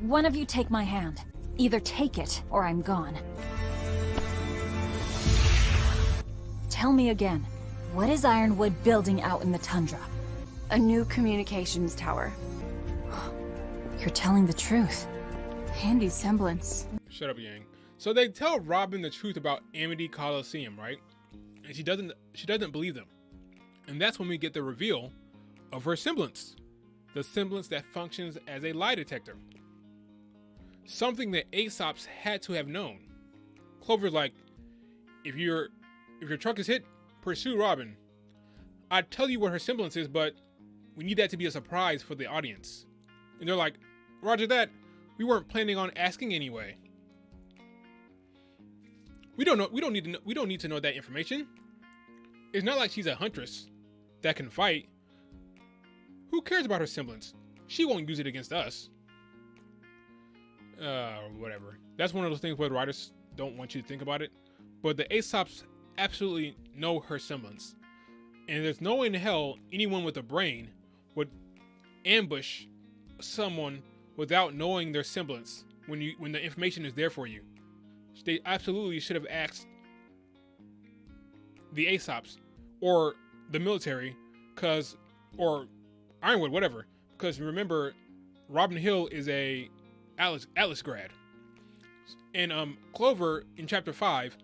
One of you take my hand. Either take it, or I'm gone. Tell me again, what is Ironwood building out in the tundra? A new communications tower. You're telling the truth. Handy semblance. Shut up, Yang. So they tell Robyn the truth about Amity Coliseum, right? And she doesn't believe them. And that's when we get the reveal of her semblance. The semblance that functions as a lie detector. Something that Aesops had to have known. Clover's like, if your truck is hit, pursue Robyn. I'd tell you what her semblance is, but we need that to be a surprise for the audience. And they're like, Roger that. We weren't planning on asking anyway. We don't need to know that information. It's not like she's a huntress that can fight. Who cares about her semblance? She won't use it against us. Whatever. That's one of those things where the writers don't want you to think about it. But the Aesops absolutely know her semblance. And there's no way in hell anyone with a brain would ambush someone without knowing their semblance when the information is there for you. They absolutely should have asked the Aesops or the military, or Ironwood, whatever. Because remember, Robyn Hill is a Atlas grad, and Clover in chapter 5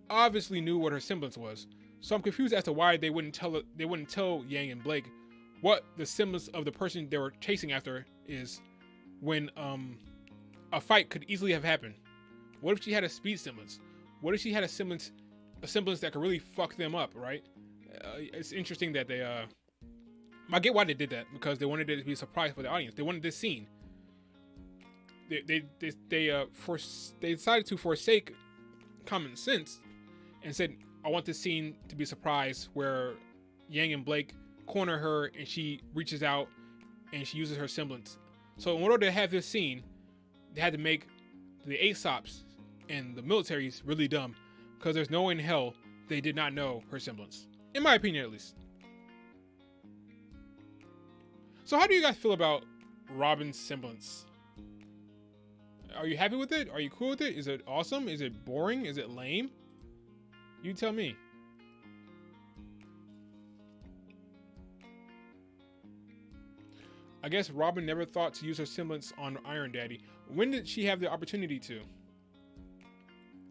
obviously knew what her semblance was. So I'm confused as to why they wouldn't tell Yang and Blake what the semblance of the person they were chasing after is, when a fight could easily have happened. What if she had a speed semblance? What if she had a semblance that could really fuck them up, right? It's interesting that they I get why they did that, because they wanted it to be a surprise for the audience. They wanted this scene. They decided to forsake common sense and said, I want this scene to be a surprise where Yang and Blake corner her and she reaches out and she uses her semblance. So in order to have this scene, they had to make the Aesops and the militaries really dumb, because there's no way in hell they did not know her semblance. In my opinion, at least. So how do you guys feel about Robyn's semblance? Are you happy with it? Are you cool with it? Is it awesome? Is it boring? Is it lame? You tell me. I guess Robyn never thought to use her semblance on Iron Daddy. When did she have the opportunity to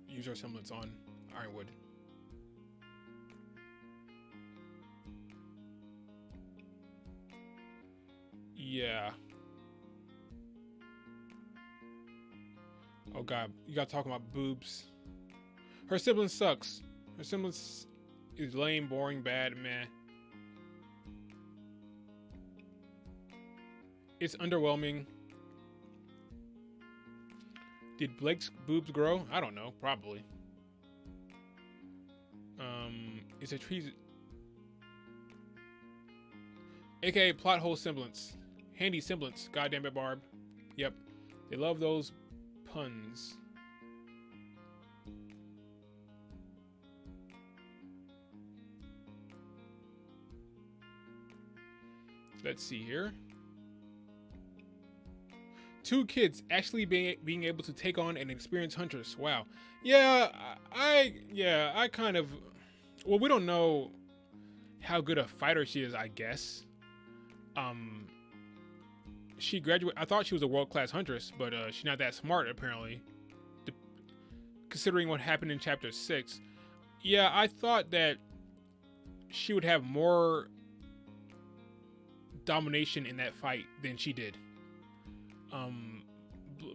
use her semblance on Ironwood? Yeah. Oh god, you gotta talk about boobs. Her semblance sucks. Her semblance is lame, boring, bad, meh. It's underwhelming. Did Blake's boobs grow? I don't know. Probably. It's a treason. AKA plot hole semblance. Handy semblance. Goddamn it, Barb. Yep. They love those puns. Let's see here. 2 kids actually being able to take on an experienced huntress. Wow. Yeah, I kind of... Well, we don't know how good a fighter she is, I guess. She graduated... I thought she was a world-class huntress, but she's not that smart, apparently. Considering what happened in Chapter 6. Yeah, I thought that she would have more domination in that fight than she did.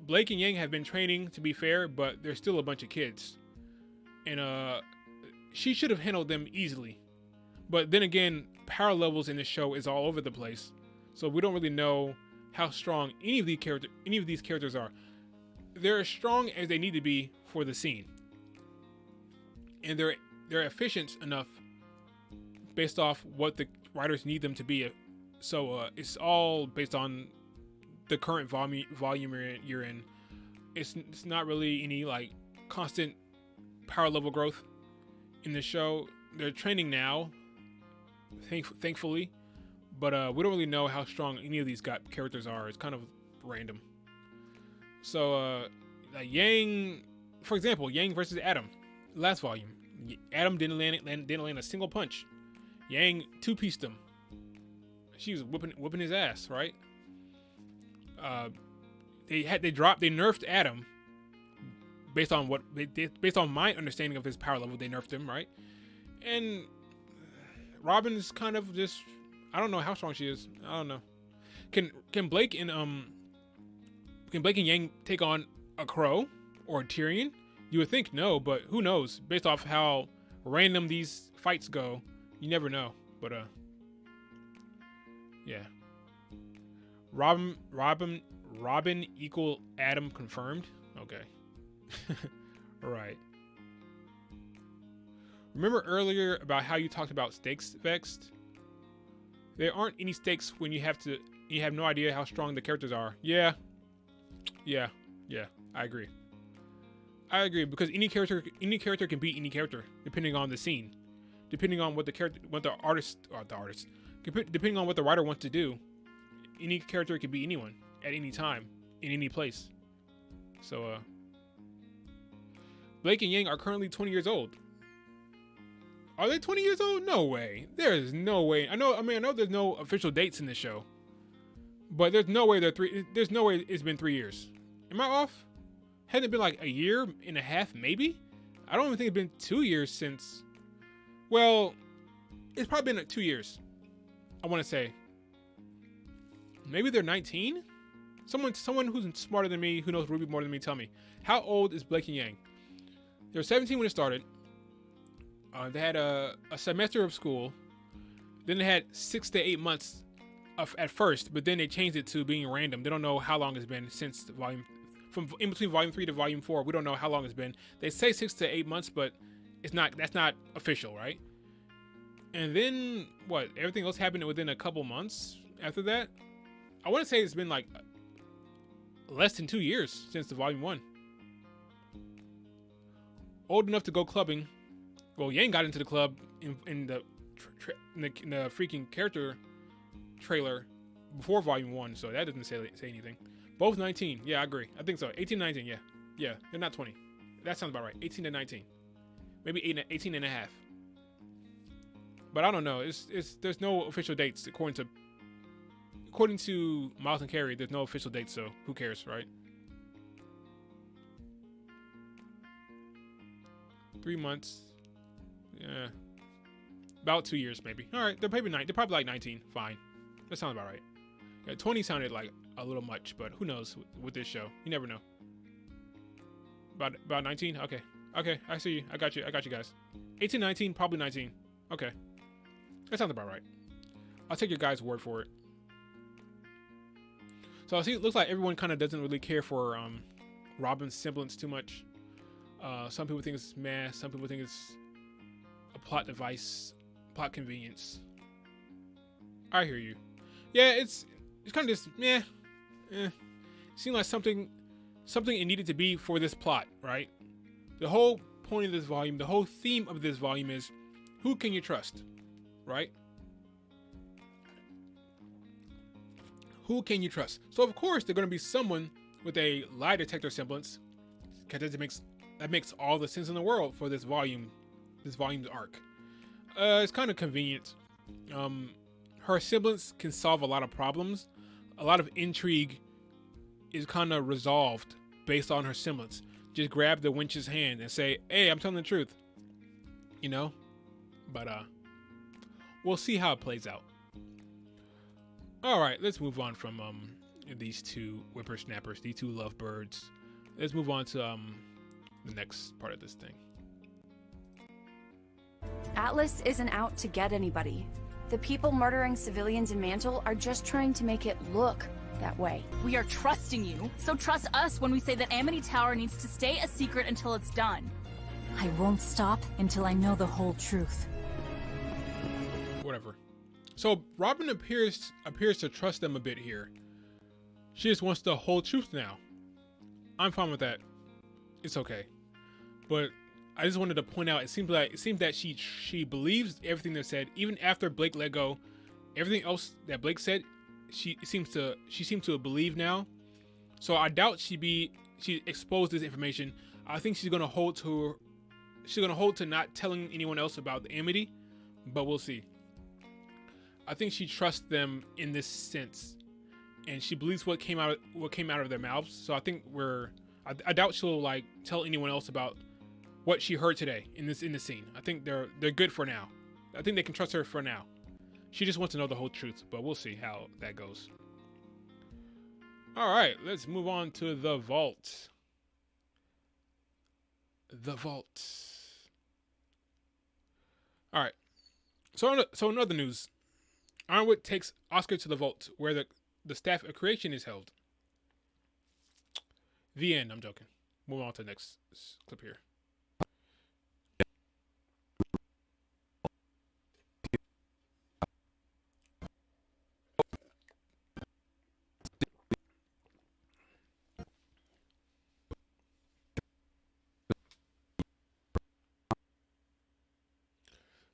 Blake and Yang have been training, to be fair, but they're still a bunch of kids. And she should have handled them easily. But then again, power levels in this show is all over the place. So we don't really know how strong any of these characters are. They're as strong as they need to be for the scene. And they're efficient enough based off what the writers need them to be. So it's all based on the current volume you're in. It's not really any like constant power level growth in the show. They're training now, thankfully, but we don't really know how strong any of these characters are. It's kind of random. So Yang, for example, Yang versus Adam, last volume. Adam didn't land a single punch. Yang two-pieced him. She was whipping his ass, right? They nerfed Adam based on my understanding of his power level. They nerfed him, right? And Robyn is kind of just, I don't know how strong she is. I don't know. Can Blake and Yang take on a Crow or a Tyrion? You would think no, but who knows? Based off how random these fights go, you never know. But yeah. Robyn equal Adam confirmed. Okay. All right. Remember earlier about how you talked about stakes, Vexed? There aren't any stakes when you have no idea how strong the characters are. Yeah. I agree because any character can beat any character depending on the scene, depending on depending on what the writer wants to do. Any character can beat anyone at any time in any place. So Blake and Yang are currently 20 years old. Are they 20 years old? No way. There is no way. I know there's no official dates in this show, but there's no way there's no way it's been 3 years. Am I off? Hasn't it been like a year and a half, maybe? I don't even think it's been 2 years since. Well, it's probably been 2 years. I want to say. Maybe they're 19? Someone who's smarter than me, who knows RWBY more than me, tell me. How old is Blake and Yang? They were 17 when it started. They had a semester of school. Then they had 6 to 8 months at first, but then they changed it to being random. They don't know how long it's been since from in between volume 3 to volume 4. We don't know how long it's been. They say 6 to 8 months, but that's not official, right? And then what? Everything else happened within a couple months after that. I want to say it's been like less than 2 years since the volume 1. Old enough to go clubbing. Well, Yang got into the club in the freaking character trailer before volume 1, so that doesn't say anything. Both 19. Yeah, I agree. I think so. 18, 19. Yeah. They're not 20. That sounds about right. 18 to 19. Maybe 18 and a half. But I don't know. There's no official dates according to Miles and Carrie. There's no official dates, so who cares, right? 3 months. Yeah. About 2 years, maybe. All right. They're probably like 19. Fine. That sounds about right. Yeah, 20 sounded like a little much, but who knows with this show? You never know. About 19? Okay. I see you. I got you guys. 18, 19, probably 19. Okay. That sounds about right. I'll take your guys' word for it. So I see it looks like everyone kind of doesn't really care for Robyn's semblance too much. Some people think it's meh. Some people think it's a plot device, plot convenience. I hear you. Yeah, it's kind of just meh. It seemed like something it needed to be for this plot, right? The whole point of this volume, the whole theme of this volume is who can you trust, right? Who can you trust? So of course they're going to be someone with a lie detector semblance, because that makes all the sense in the world for this volume's arc. It's kind of convenient. Her semblance can solve a lot of problems. A lot of intrigue is kind of resolved based on her semblance. Just grab the wench's hand and say, "Hey, I'm telling the truth," you know. But we'll see how it plays out. All right, let's move on from these two whippersnappers, these two lovebirds. Let's move on to the next part of this thing. Atlas isn't out to get anybody. The people murdering civilians in Mantle are just trying to make it look that way. We are trusting you, so trust us when we say that Amity Tower needs to stay a secret until it's done. I won't stop until I know the whole truth. Whatever. So Robyn appears to trust them a bit here. She just wants the whole truth now. I'm fine with that. It's okay. But I just wanted to point out, it seems that she believes everything they said, even after Blake let go. Everything else that Blake said, she seems to believe now. So I doubt she exposed this information. I think she's gonna hold to not telling anyone else about the Amity, but we'll see. I think she trusts them in this sense, and she believes what came out of their mouths. So I think I doubt she'll like tell anyone else about what she heard today in the scene. I think they're good for now. I think they can trust her for now. She just wants to know the whole truth, but we'll see how that goes. All right, let's move on to the vault. The vault. All right. So in other news, Ironwood takes Oscar to the vault where the staff of creation is held. The end. I'm joking. Move on to the next clip here.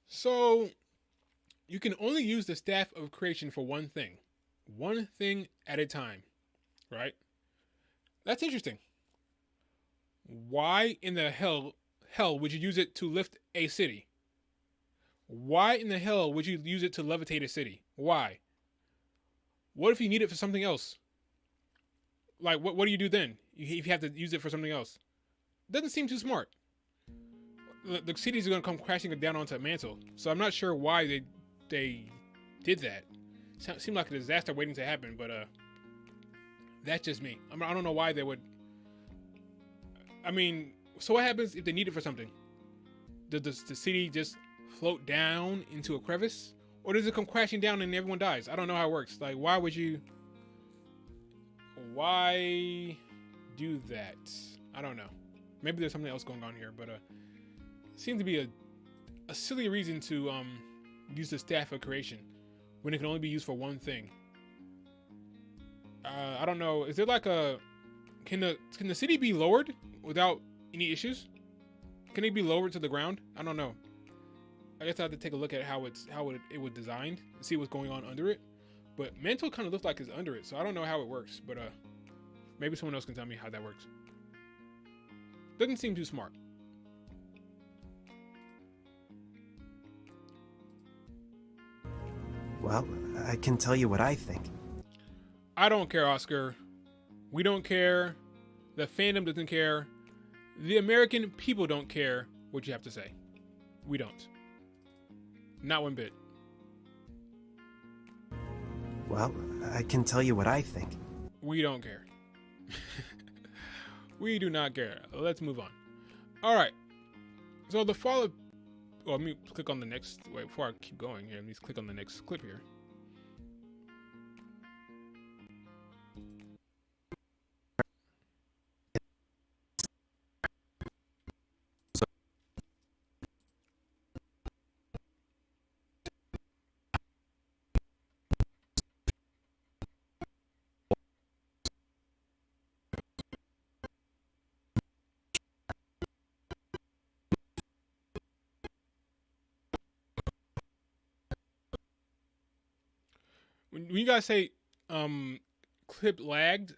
So, you can only use the staff of creation for one thing at a time, right? That's interesting. Why in the hell would you use it to lift a city? Why in the hell would you use it to levitate a city? Why? What if you need it for something else? Like, what do you do then if you have to use it for something else? Doesn't seem too smart. The cities are going to come crashing down onto Mantle, so I'm not sure why they did that. Seemed like a disaster waiting to happen, but that's just me. I don't know why they would. I mean, so what happens if they need it for something? Does the city just float down into a crevice, or does it come crashing down and everyone dies? I don't know how it works. Like, why do that? I don't know. Maybe there's something else going on here, but seems to be a silly reason to use the staff of creation when it can only be used for one thing. I don't know. Is there like can the city be lowered without any issues? Can it be lowered to the ground? I don't know. I guess I have to take a look at how it was designed and see what's going on under it. But Mantle kind of looks like it's under it, so I don't know how it works. But maybe someone else can tell me how that works. Doesn't seem too smart. Well, I can tell you what I think. I don't care, Oscar. We don't care. The fandom doesn't care. The American people don't care what you have to say. We don't. Not one bit. Well, I can tell you what I think. We don't care. We do not care. Let's move on. All right. So the follow. Well, let me click on the next. Wait, before I keep going here, let me click on the next clip here. When you guys say clip lagged,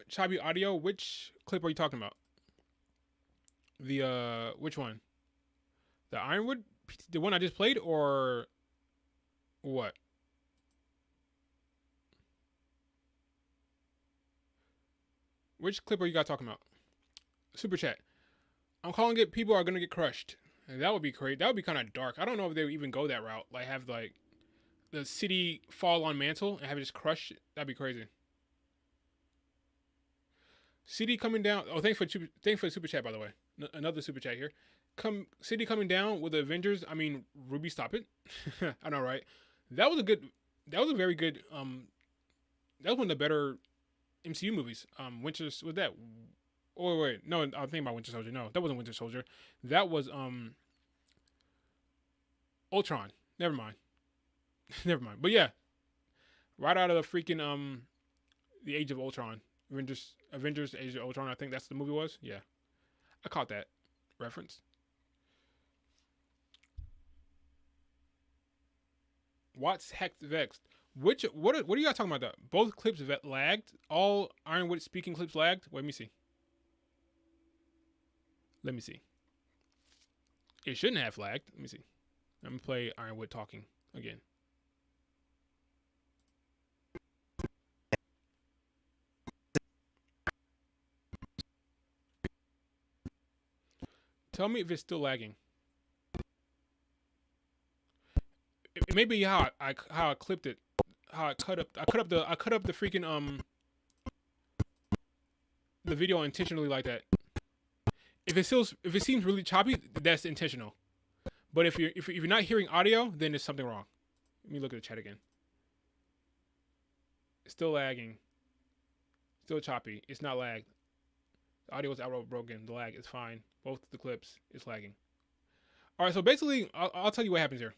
choppy audio, which clip are you talking about? The which one? The Ironwood, the one I just played, or what? Which clip are you guys talking about? Super chat. I'm calling it people are gonna get crushed. And that would be great. That would be kind of dark. I don't know if they would even go that route. Like have like the city fall on Mantle and have it just crush. That'd be crazy. City coming down. Oh, thanks for the super chat, by the way. Another super chat here. City coming down with the Avengers. I mean, RWBY, stop it. I know, right? That was a very good. That was one of the better MCU movies. Was that? Oh wait, no, I'm thinking about Winter Soldier. No, that wasn't Winter Soldier. That was Ultron. Never mind. Never mind. But yeah, right out of the freaking the Age of Ultron. Avengers Age of Ultron, I think that's the movie was. Yeah. I caught that reference. Watts Hex Vexed. What are you guys talking about that? Both clips lagged? All Ironwood speaking clips lagged? Wait, let me see. Let me see. It shouldn't have lagged. Let me see. Let me play Ironwood talking again. Tell me if it's still lagging. It may be how I clipped it, how I cut up the freaking the video intentionally like that. If it seems really choppy, that's intentional. But if you're not hearing audio, then there's something wrong. Let me look at the chat again. It's still lagging. Still choppy. It's not lagged. The audio is outright broken. The lag is fine. Both the clips is lagging. All right, so basically, I'll tell you what happens here.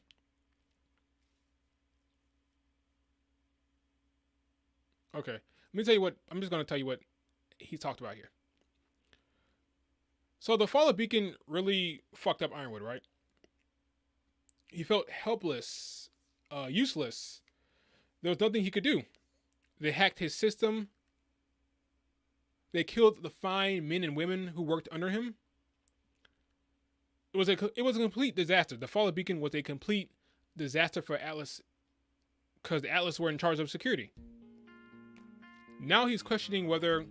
Okay, let me tell you what. I'm just gonna tell you what he talked about here. So the fall of Beacon really fucked up Ironwood, right? He felt helpless, useless. There was nothing he could do. They hacked his system. They killed the fine men and women who worked under him. It was a complete disaster. The fall of Beacon was a complete disaster for Atlas because the Atlas were in charge of security. Now he's questioning whether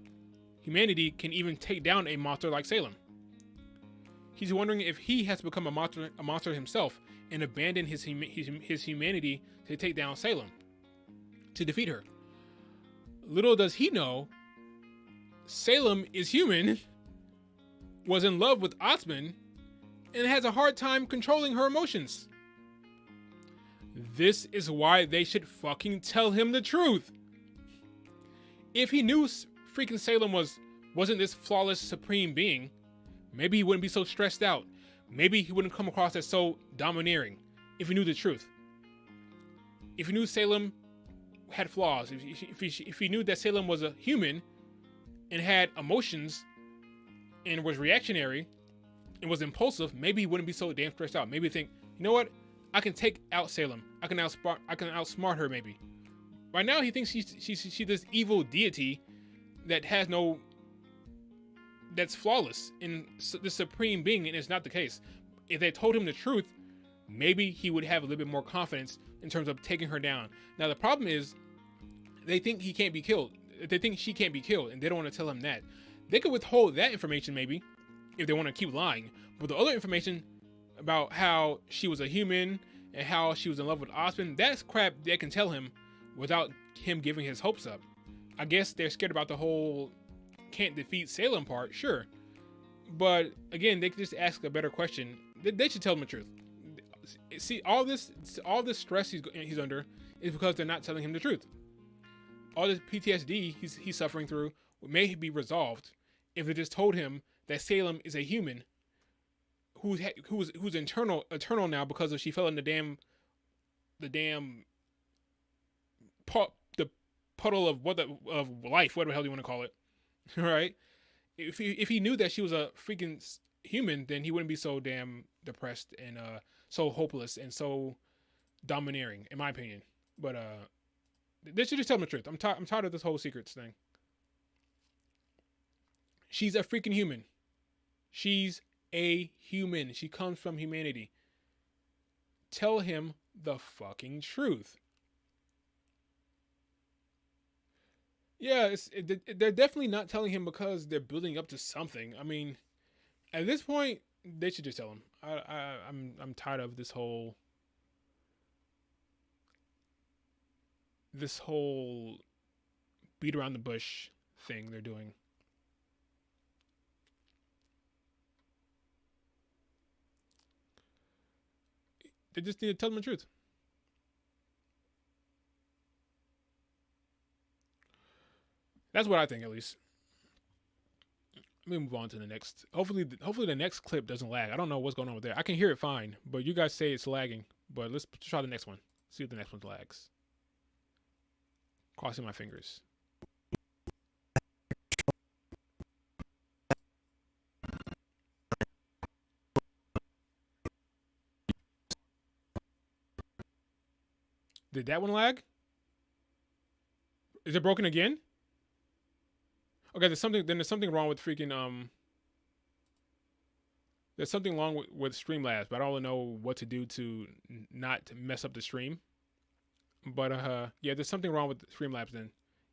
humanity can even take down a monster like Salem. He's wondering if he has become a monster himself and abandoned his humanity to take down Salem, to defeat her. Little does he know, Salem is human, was in love with Osman, and has a hard time controlling her emotions. This is why they should fucking tell him the truth. If he knew freaking Salem wasn't this flawless supreme being, maybe he wouldn't be so stressed out. Maybe he wouldn't come across as so domineering if he knew the truth. If he knew Salem had flaws, if he knew that Salem was a human and had emotions and was reactionary and was impulsive, maybe he wouldn't be so damn stressed out. Maybe think, you know what? I can take out Salem. I can outsmart her maybe. Right now he thinks she's this evil deity that has that's flawless and the supreme being, and it's not the case. If they told him the truth, maybe he would have a little bit more confidence in terms of taking her down. Now the problem is, they think he can't be killed. They think she can't be killed, and they don't want to tell him that. They could withhold that information maybe, if they want to keep lying. But the other information about how she was a human and how she was in love with Osman, that's crap they can tell him without him giving his hopes up. I guess they're scared about the whole can't defeat Salem part, sure. But again, they could just ask a better question. They should tell him the truth. See, all this stress he's under is because they're not telling him the truth. All this PTSD he's suffering through may be resolved if they just told him that Salem is a human who's eternal now because she fell in the puddle of life, whatever the hell you want to call it. Right? If he knew that she was a freaking human, then he wouldn't be so damn depressed and so hopeless and so domineering, in my opinion. But They should just tell me the truth. I'm tired of this whole secrets thing. She's a freaking human. She's a human. She comes from humanity. Tell him the fucking truth. Yeah, they're definitely not telling him because they're building up to something. I mean, at this point, they should just tell him. I'm tired of this whole beat around the bush thing they're doing. They just need to tell them the truth. That's what I think, at least. Let me move on to the next. Hopefully the next clip doesn't lag. I don't know what's going on with there. I can hear it fine, but you guys say it's lagging. But let's try the next one. See if the next one lags. Crossing my fingers. Did that one lag? Is it broken again? Okay, there's something wrong with freaking there's something wrong with Streamlabs, but I don't know what to do to not mess up the stream. But yeah, there's something wrong with Streamlabs then,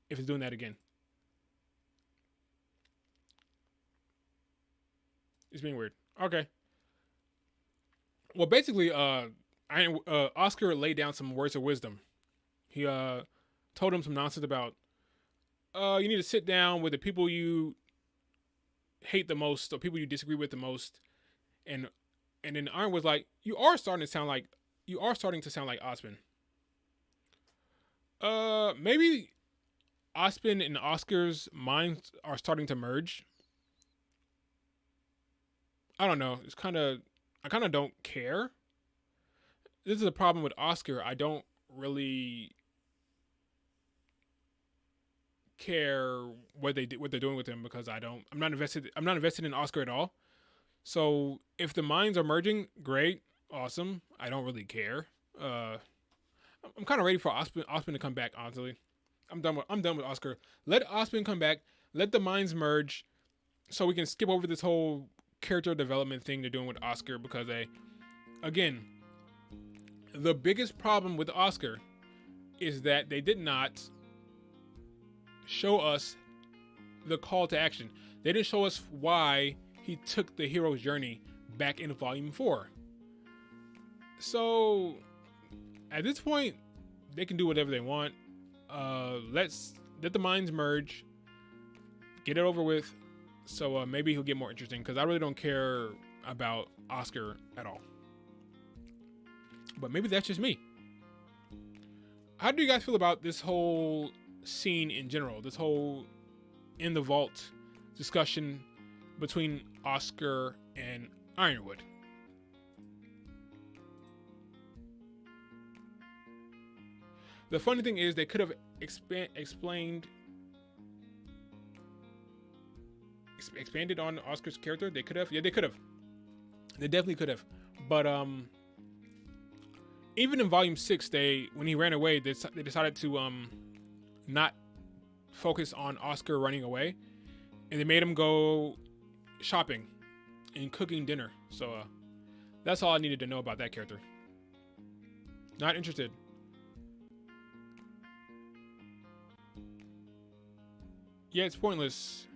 if it's doing that again. It's being weird. Okay. Well, basically, Oscar laid down some words of wisdom. He told him some nonsense about you need to sit down with the people you hate the most or people you disagree with the most, and then Iron was like, you are starting to sound like Ospen. Maybe Ospen and Oscar's minds are starting to merge. I don't know. I kind of don't care. This is a problem with Oscar. I don't really care what they're doing with him because I'm not invested in Oscar at all. So if the minds are merging, great, awesome. I don't really care. I'm kind of ready for Ospen to come back. Honestly, I'm done with Oscar. Let Ospen come back. Let the minds merge, so we can skip over this whole character development thing they're doing with Oscar because again, the biggest problem with Oscar is that they did not show us the call to action. They didn't show us why he took the hero's journey back in Volume 4. So, at this point, they can do whatever they want. Let the minds merge. Get it over with. So maybe he'll get more interesting because I really don't care about Oscar at all. But maybe that's just me. How do you guys feel about this whole scene in general? This whole in the vault discussion between Oscar and Ironwood? The funny thing is they could have expanded on Oscar's character. They could have. Yeah, they could have. They definitely could have. But even in Volume 6, when he ran away, they decided to not focus on Oscar running away, and they made him go shopping and cooking dinner. So that's all I needed to know about that character. Not interested. Yeah, it's pointless.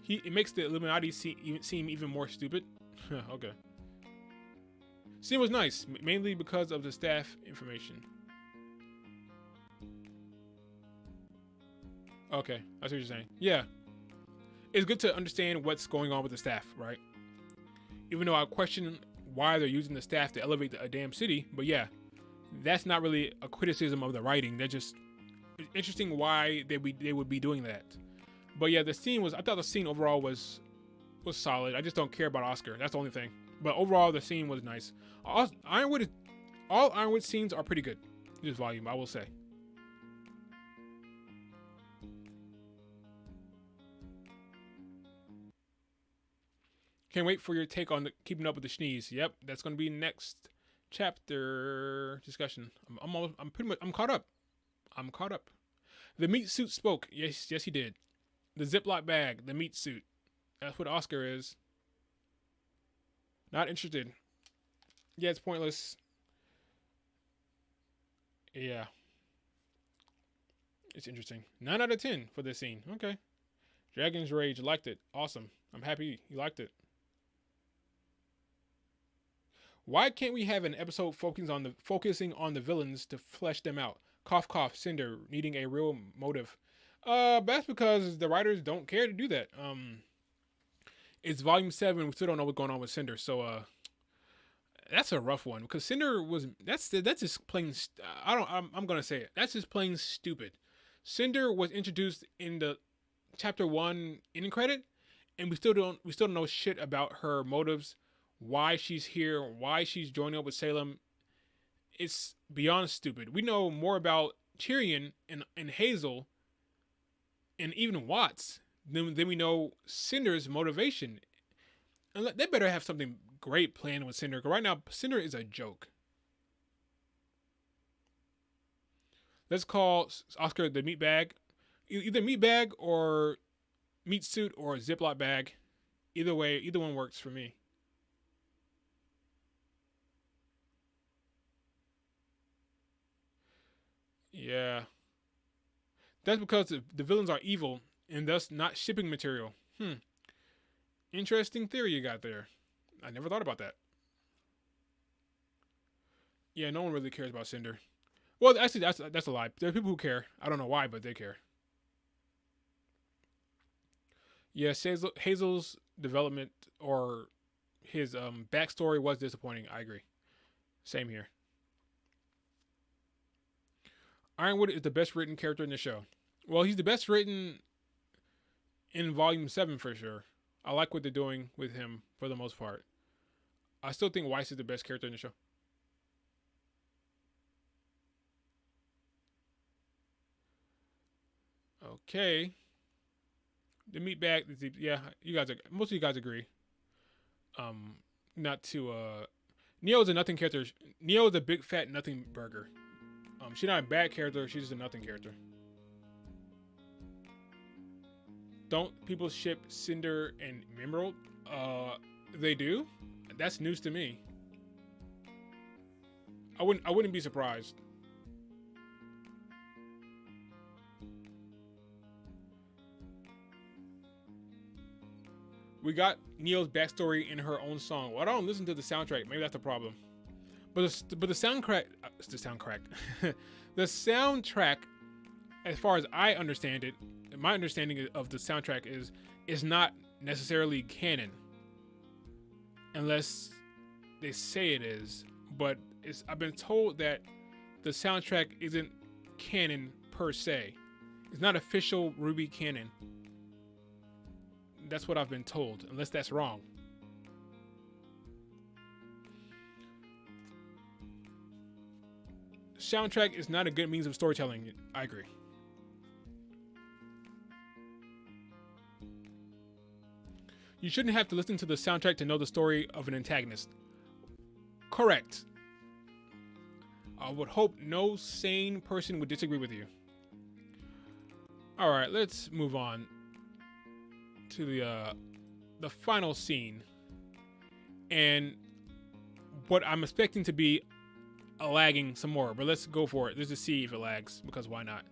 It makes the Illuminati seem even more stupid. Okay. Scene was nice, mainly because of the staff information. Okay, I see what you're saying. Yeah. It's good to understand what's going on with the staff, right? Even though I question why they're using the staff to elevate a damn city, but yeah, that's not really a criticism of the writing. They're just interesting why they would be doing that. But yeah, I thought the scene overall was solid. I just don't care about Oscar. That's the only thing. But overall, the scene was nice. All Ironwood scenes are pretty good. This volume, I will say. Can't wait for your take on keeping up with the Schnees. Yep, that's going to be next chapter discussion. I'm caught up. I'm caught up. The meat suit spoke. Yes, he did. The Ziploc bag, the meat suit. That's what Oscar is. Not interested. Yeah, it's pointless. Yeah. It's interesting. 9 out of 10 for this scene. Okay. Dragon's Rage, liked it. Awesome. I'm happy you liked it. Why can't we have an episode focusing on the villains to flesh them out? Cough, cough, Cinder needing a real motive. That's because the writers don't care to do that. It's volume 7. We still don't know what's going on with Cinder. So, that's a rough one because Cinder was that's just plain. I'm gonna say it. That's just plain stupid. Cinder was introduced in the chapter 1 ending credit, and we still don't know shit about her motives, why she's here, why she's joining up with Salem. It's beyond stupid. We know more about Tyrion and Hazel, and even Watts than we know Cinder's motivation. And they better have something great planned with Cinder. Because right now, Cinder is a joke. Let's call Oscar the meat bag. Either meat bag or meat suit or Ziploc bag. Either way, either one works for me. Yeah. That's because the villains are evil and thus not shipping material. Interesting theory you got there. I never thought about that. Yeah, no one really cares about Cinder. Well, actually, that's a lie. There are people who care. I don't know why, but they care. Yes, Hazel's development or his backstory was disappointing. I agree. Same here. Ironwood is the best written character in the show. Well, he's the best written in volume 7 for sure. I like what they're doing with him for the most part. I still think Weiss is the best character in the show. Okay. The meat bag, yeah, most of you guys agree. Not to Neo is a nothing character. Neo is a big fat nothing burger. She's not a bad character, she's just a nothing character. Don't people ship Cinder and Emerald? They do? That's news to me. I wouldn't be surprised. We got Neo's backstory in her own song. Well, I don't listen to the soundtrack. Maybe that's the problem. But the soundtrack, the soundtrack, as far as I understand it, my understanding of the soundtrack is not necessarily canon, unless they say it is. But I've been told that the soundtrack isn't canon per se. It's not official RWBY canon. That's what I've been told, unless that's wrong. Soundtrack is not a good means of storytelling. I agree. You shouldn't have to listen to the soundtrack to know the story of an antagonist. Correct. I would hope no sane person would disagree with you. Alright, let's move on to the final scene. And what I'm expecting to be a lagging some more, but let's go for it. Let's just see if it lags, because why not?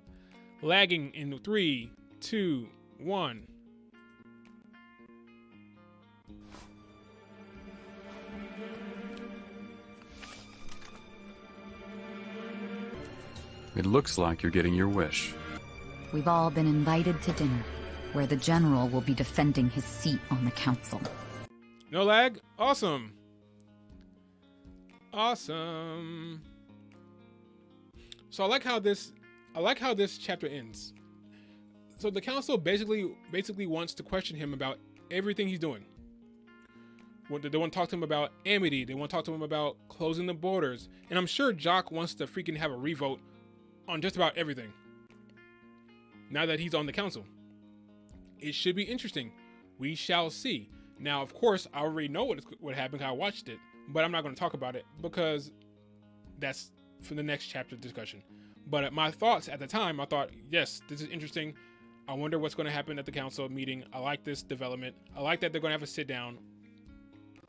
Lagging in 3, 2, 1. It looks like you're getting your wish. We've all been invited to dinner, where the general will be defending his seat on the council. No lag? Awesome. Awesome. So I like how this chapter ends. So the council basically wants to question him about everything he's doing. They want to talk to him about amity. They want to talk to him about closing the borders. And I'm sure Jock wants to freaking have a revote on just about everything. Now that he's on the council. It should be interesting. We shall see. Now, of course, I already know what happened because I watched it. But I'm not going to talk about it because that's for the next chapter discussion. But my thoughts at the time, I thought, yes, this is interesting. I wonder what's going to happen at the council meeting. I like this development. I like that they're going to have a sit down.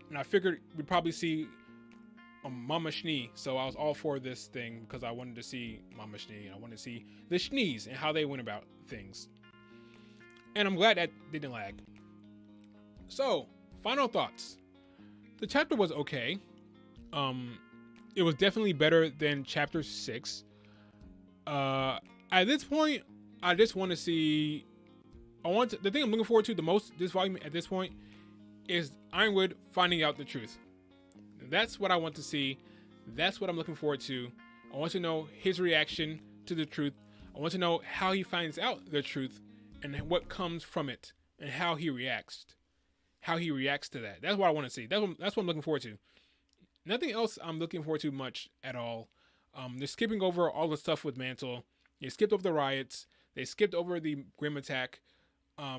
And I figured we'd probably see Mama Schnee. So I was all for this thing because I wanted to see Mama Schnee. And I wanted to see the Schnees and how they went about things. And I'm glad that they didn't lag. So, final thoughts. The chapter was okay. It was definitely better than chapter 6. At this point, I just want to see. The thing I'm looking forward to the most this volume at this point is Ironwood finding out the truth. That's what I want to see. That's what I'm looking forward to. I want to know his reaction to the truth. I want to know how he finds out the truth and what comes from it and how he reacts. How he reacts to that. That's what I want to see. That's what I'm looking forward to. Nothing else I'm looking forward to much at all. They're skipping over all the stuff with Mantle. They skipped over the riots. They skipped over the Grim attack. I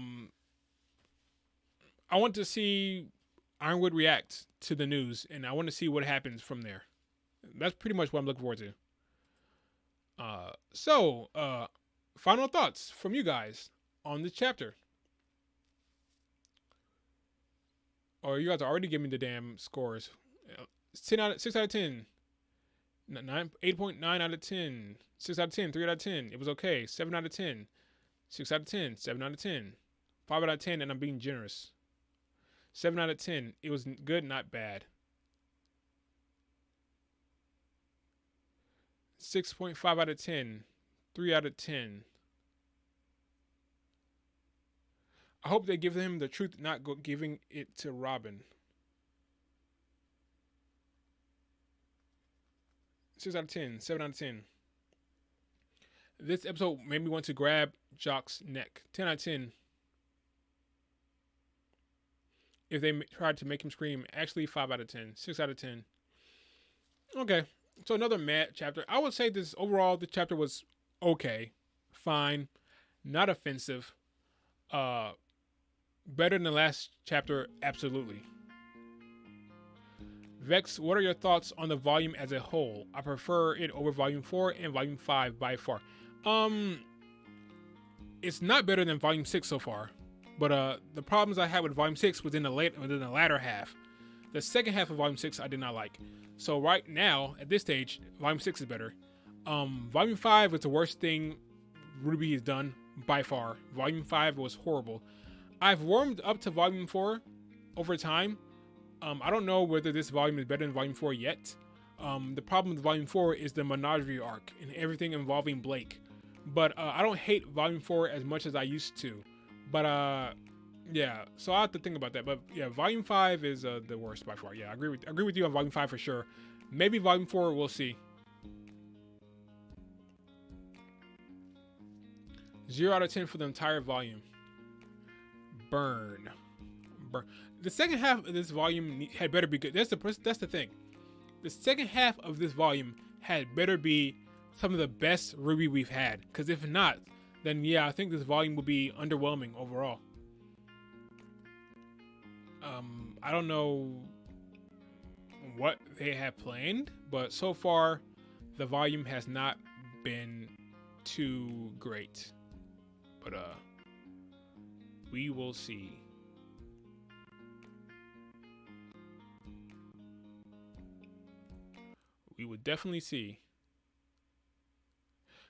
want to see Ironwood react to the news, and I want to see what happens from there. That's pretty much what I'm looking forward to. So, final thoughts from you guys on this chapter. Or you guys are already giving me the damn scores. 6 out of 10. 8.9 out of 10. 6 out of 10. 3 out of 10. It was okay. 7 out of 10. 6 out of 10. 7 out of 10. 5 out of 10, and I'm being generous. 7 out of 10. It was good, not bad. 6.5 out of 10. 3 out of 10. I hope they give him the truth, not giving it to Robyn. 6 out of 10. 7 out of 10. This episode made me want to grab Jock's neck. 10 out of 10. If they tried to make him scream, actually 5 out of 10. 6 out of 10. Okay. So another mad chapter. I would say this overall, the chapter was okay. Fine. Not offensive. Better than the last chapter, absolutely. Vex, what are your thoughts on the volume as a whole? I prefer it over volume 4 and volume 5 by far. It's not better than volume 6 so far, but the problems I had with volume 6 was within the latter half. The second half of volume 6 I did not like. So right now, at this stage, volume 6 is better. Volume 5 is the worst thing RWBY has done by far. Volume 5 was horrible. I've warmed up to volume 4 over time. I don't know whether this volume is better than volume 4 yet. The problem with volume 4 is the menagerie arc and everything involving Blake. But I don't hate volume 4 as much as I used to. But yeah, so I have to think about that. But yeah, volume 5 is the worst by far. Yeah, I agree with you on volume 5 for sure. Maybe volume 4, we'll see. 0 out of 10 for the entire volume. Burn. The second half of this volume had better be good. That's the thing. The second half of this volume had better be some of the best RWBY we've had. Because if not, then yeah, I think this volume will be underwhelming overall. I don't know what they have planned, but so far the volume has not been too great. But we will see. We would definitely see.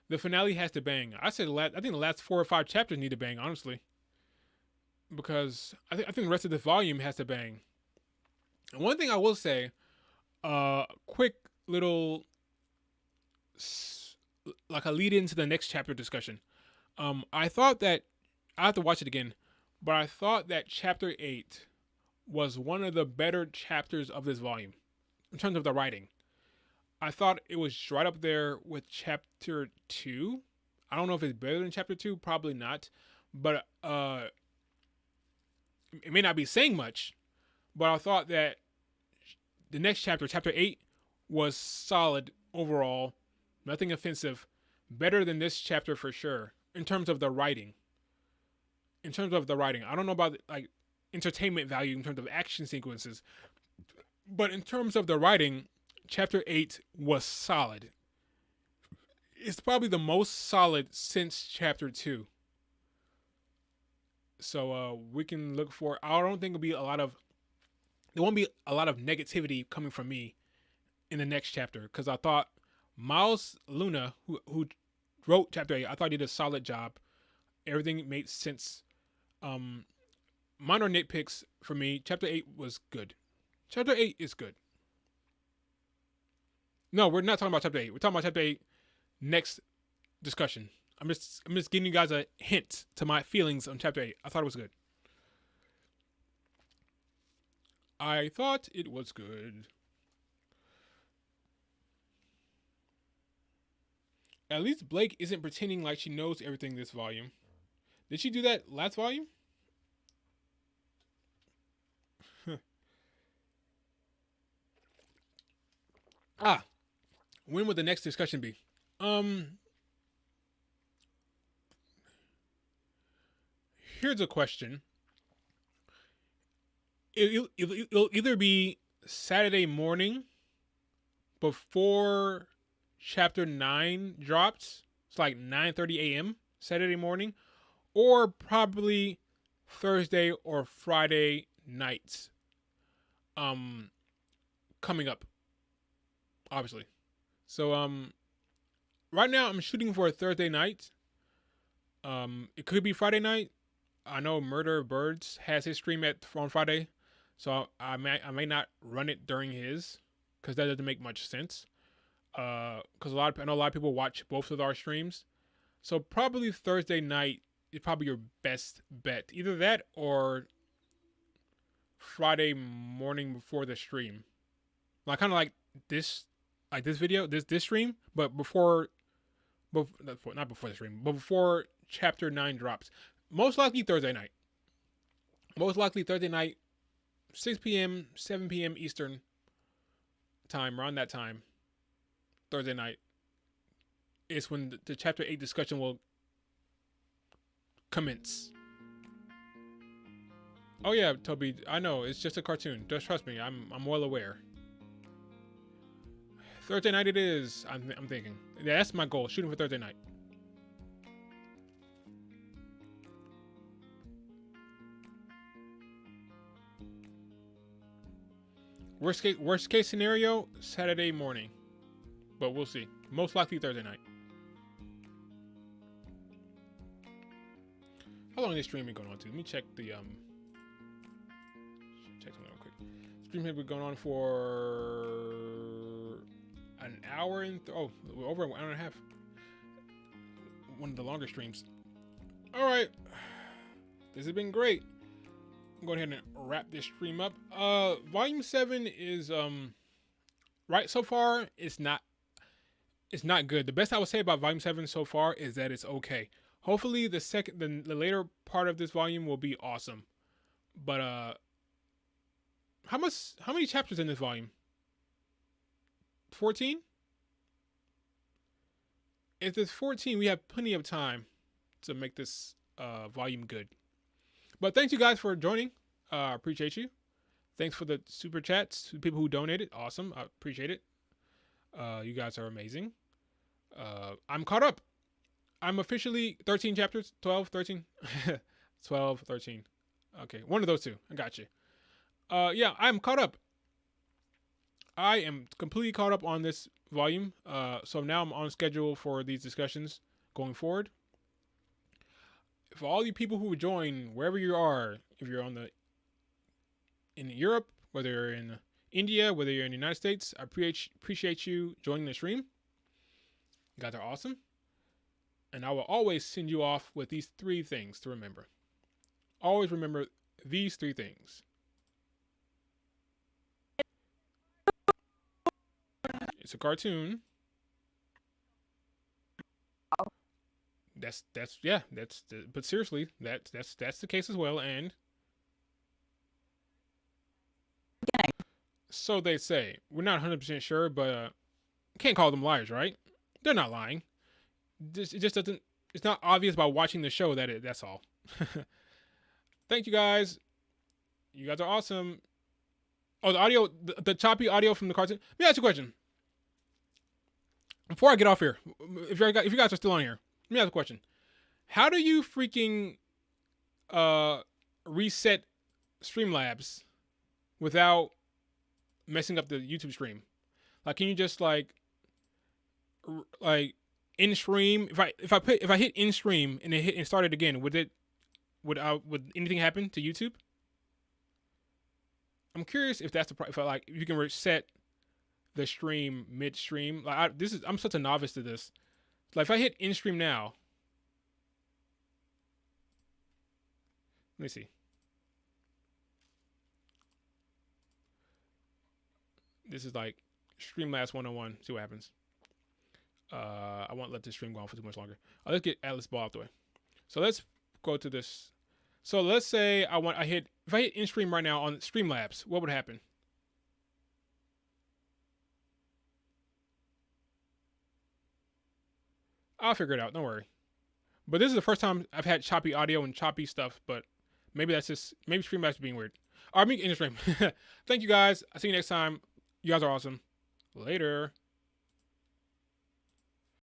The finale has to bang. I think the last 4 or 5 chapters need to bang, honestly, because I think the rest of the volume has to bang. And one thing I will say, quick little like a lead into the next chapter discussion. I thought that I have to watch it again, but I thought that chapter 8 was one of the better chapters of this volume in terms of the writing. I thought it was right up there with chapter 2. I don't know if it's better than chapter 2, probably not, but it may not be saying much, but I thought that the next chapter, chapter 8, was solid overall, nothing offensive, better than this chapter for sure in terms of the writing. I don't know about like entertainment value in terms of action sequences, but in terms of the writing, Chapter 8 was solid. It's probably the most solid since Chapter 2. So we can look for. I don't think there won't be a lot of negativity coming from me in the next chapter, because I thought Miles Luna, who wrote Chapter 8, I thought he did a solid job. Everything made sense. Minor nitpicks for me. Chapter 8 was good. Chapter 8 is good. No, we're not talking about Chapter 8. We're talking about Chapter 8 next discussion. I'm just giving you guys a hint to my feelings on Chapter 8. I thought it was good. I thought it was good. At least Blake isn't pretending like she knows everything this volume. Did she do that last volume? When would the next discussion be? Here's a question. It'll either be Saturday morning before Chapter 9 drops. It's like 9:30 a.m. Saturday morning, or probably Thursday or Friday nights. Coming up, obviously. So right now I'm shooting for a Thursday night. It could be Friday night. I know Murder of Birds has his stream on Friday, so I may not run it during his, because that doesn't make much sense. Because I know a lot of people watch both of our streams, so probably Thursday night is probably your best bet. Either that or Friday morning before the stream, like kind of like this video, this stream, but not before the stream, but before Chapter 9 drops. Most likely Thursday night. Most likely Thursday night, 6 p.m., 7 p.m. Eastern time, around that time. Thursday night is when the Chapter 8 discussion will commence. Oh yeah, Toby, I know, it's just a cartoon. Just trust me, I'm well aware. Thursday night it is, I'm thinking. Yeah, that's my goal, shooting for Thursday night. Worst case scenario, Saturday morning. But we'll see. Most likely Thursday night. How long is this stream been going on to? Let me check the check something real quick. Stream has been going on for an hour and over an hour and a half. One of the longer streams. All right, this has been great. I'm going ahead and wrap this stream up. Volume 7 is right so far. It's not good. The best I would say about Volume 7 so far is that it's okay. Hopefully the later part of this volume will be awesome. But how many chapters in this volume? 14? If there's 14, we have plenty of time to make this volume good. But thanks you guys for joining. Appreciate you. Thanks for the super chats to people who donated. Awesome. I appreciate it. You guys are amazing. I'm caught up. I'm officially 13 chapters. 12, 13. 12, 13. Okay, one of those two. I got you. Yeah, I'm caught up. I am completely caught up on this volume. So now I'm on schedule for these discussions going forward. For all you people who join, wherever you are, if you're in Europe, whether you're in India, whether you're in the United States, I appreciate you joining the stream. You guys are awesome. And I will always send you off with these 3 things to remember. Always remember these 3 things. It's a cartoon. But seriously, that's the case as well. And so they say. We're not 100% sure, but can't call them liars, right? They're not lying. It just doesn't. It's not obvious by watching the show that's all. Thank you guys. You guys are awesome. Oh, the audio, the choppy audio from the cartoon. Let me ask you a question. Before I get off here, if you guys are still on here, let me ask a question. How do you freaking reset Streamlabs without messing up the YouTube stream? Like, can you just like in stream? If I hit in stream and it started again, would anything happen to YouTube? I'm curious if that's if you can reset the stream midstream. Like I'm such a novice to this. Like if I hit in stream now, let me see. This is like Streamlabs 101. See what happens. I won't let this stream go on for too much longer. Let's get Atlas Ball out the way. So let's go to this. So let's say if I hit in stream right now on Streamlabs, what would happen? I'll figure it out. Don't worry. But this is the first time I've had choppy audio and choppy stuff. But maybe Streamlabs is being weird. All right, me in the stream. Thank you guys. I'll see you next time. You guys are awesome. Later.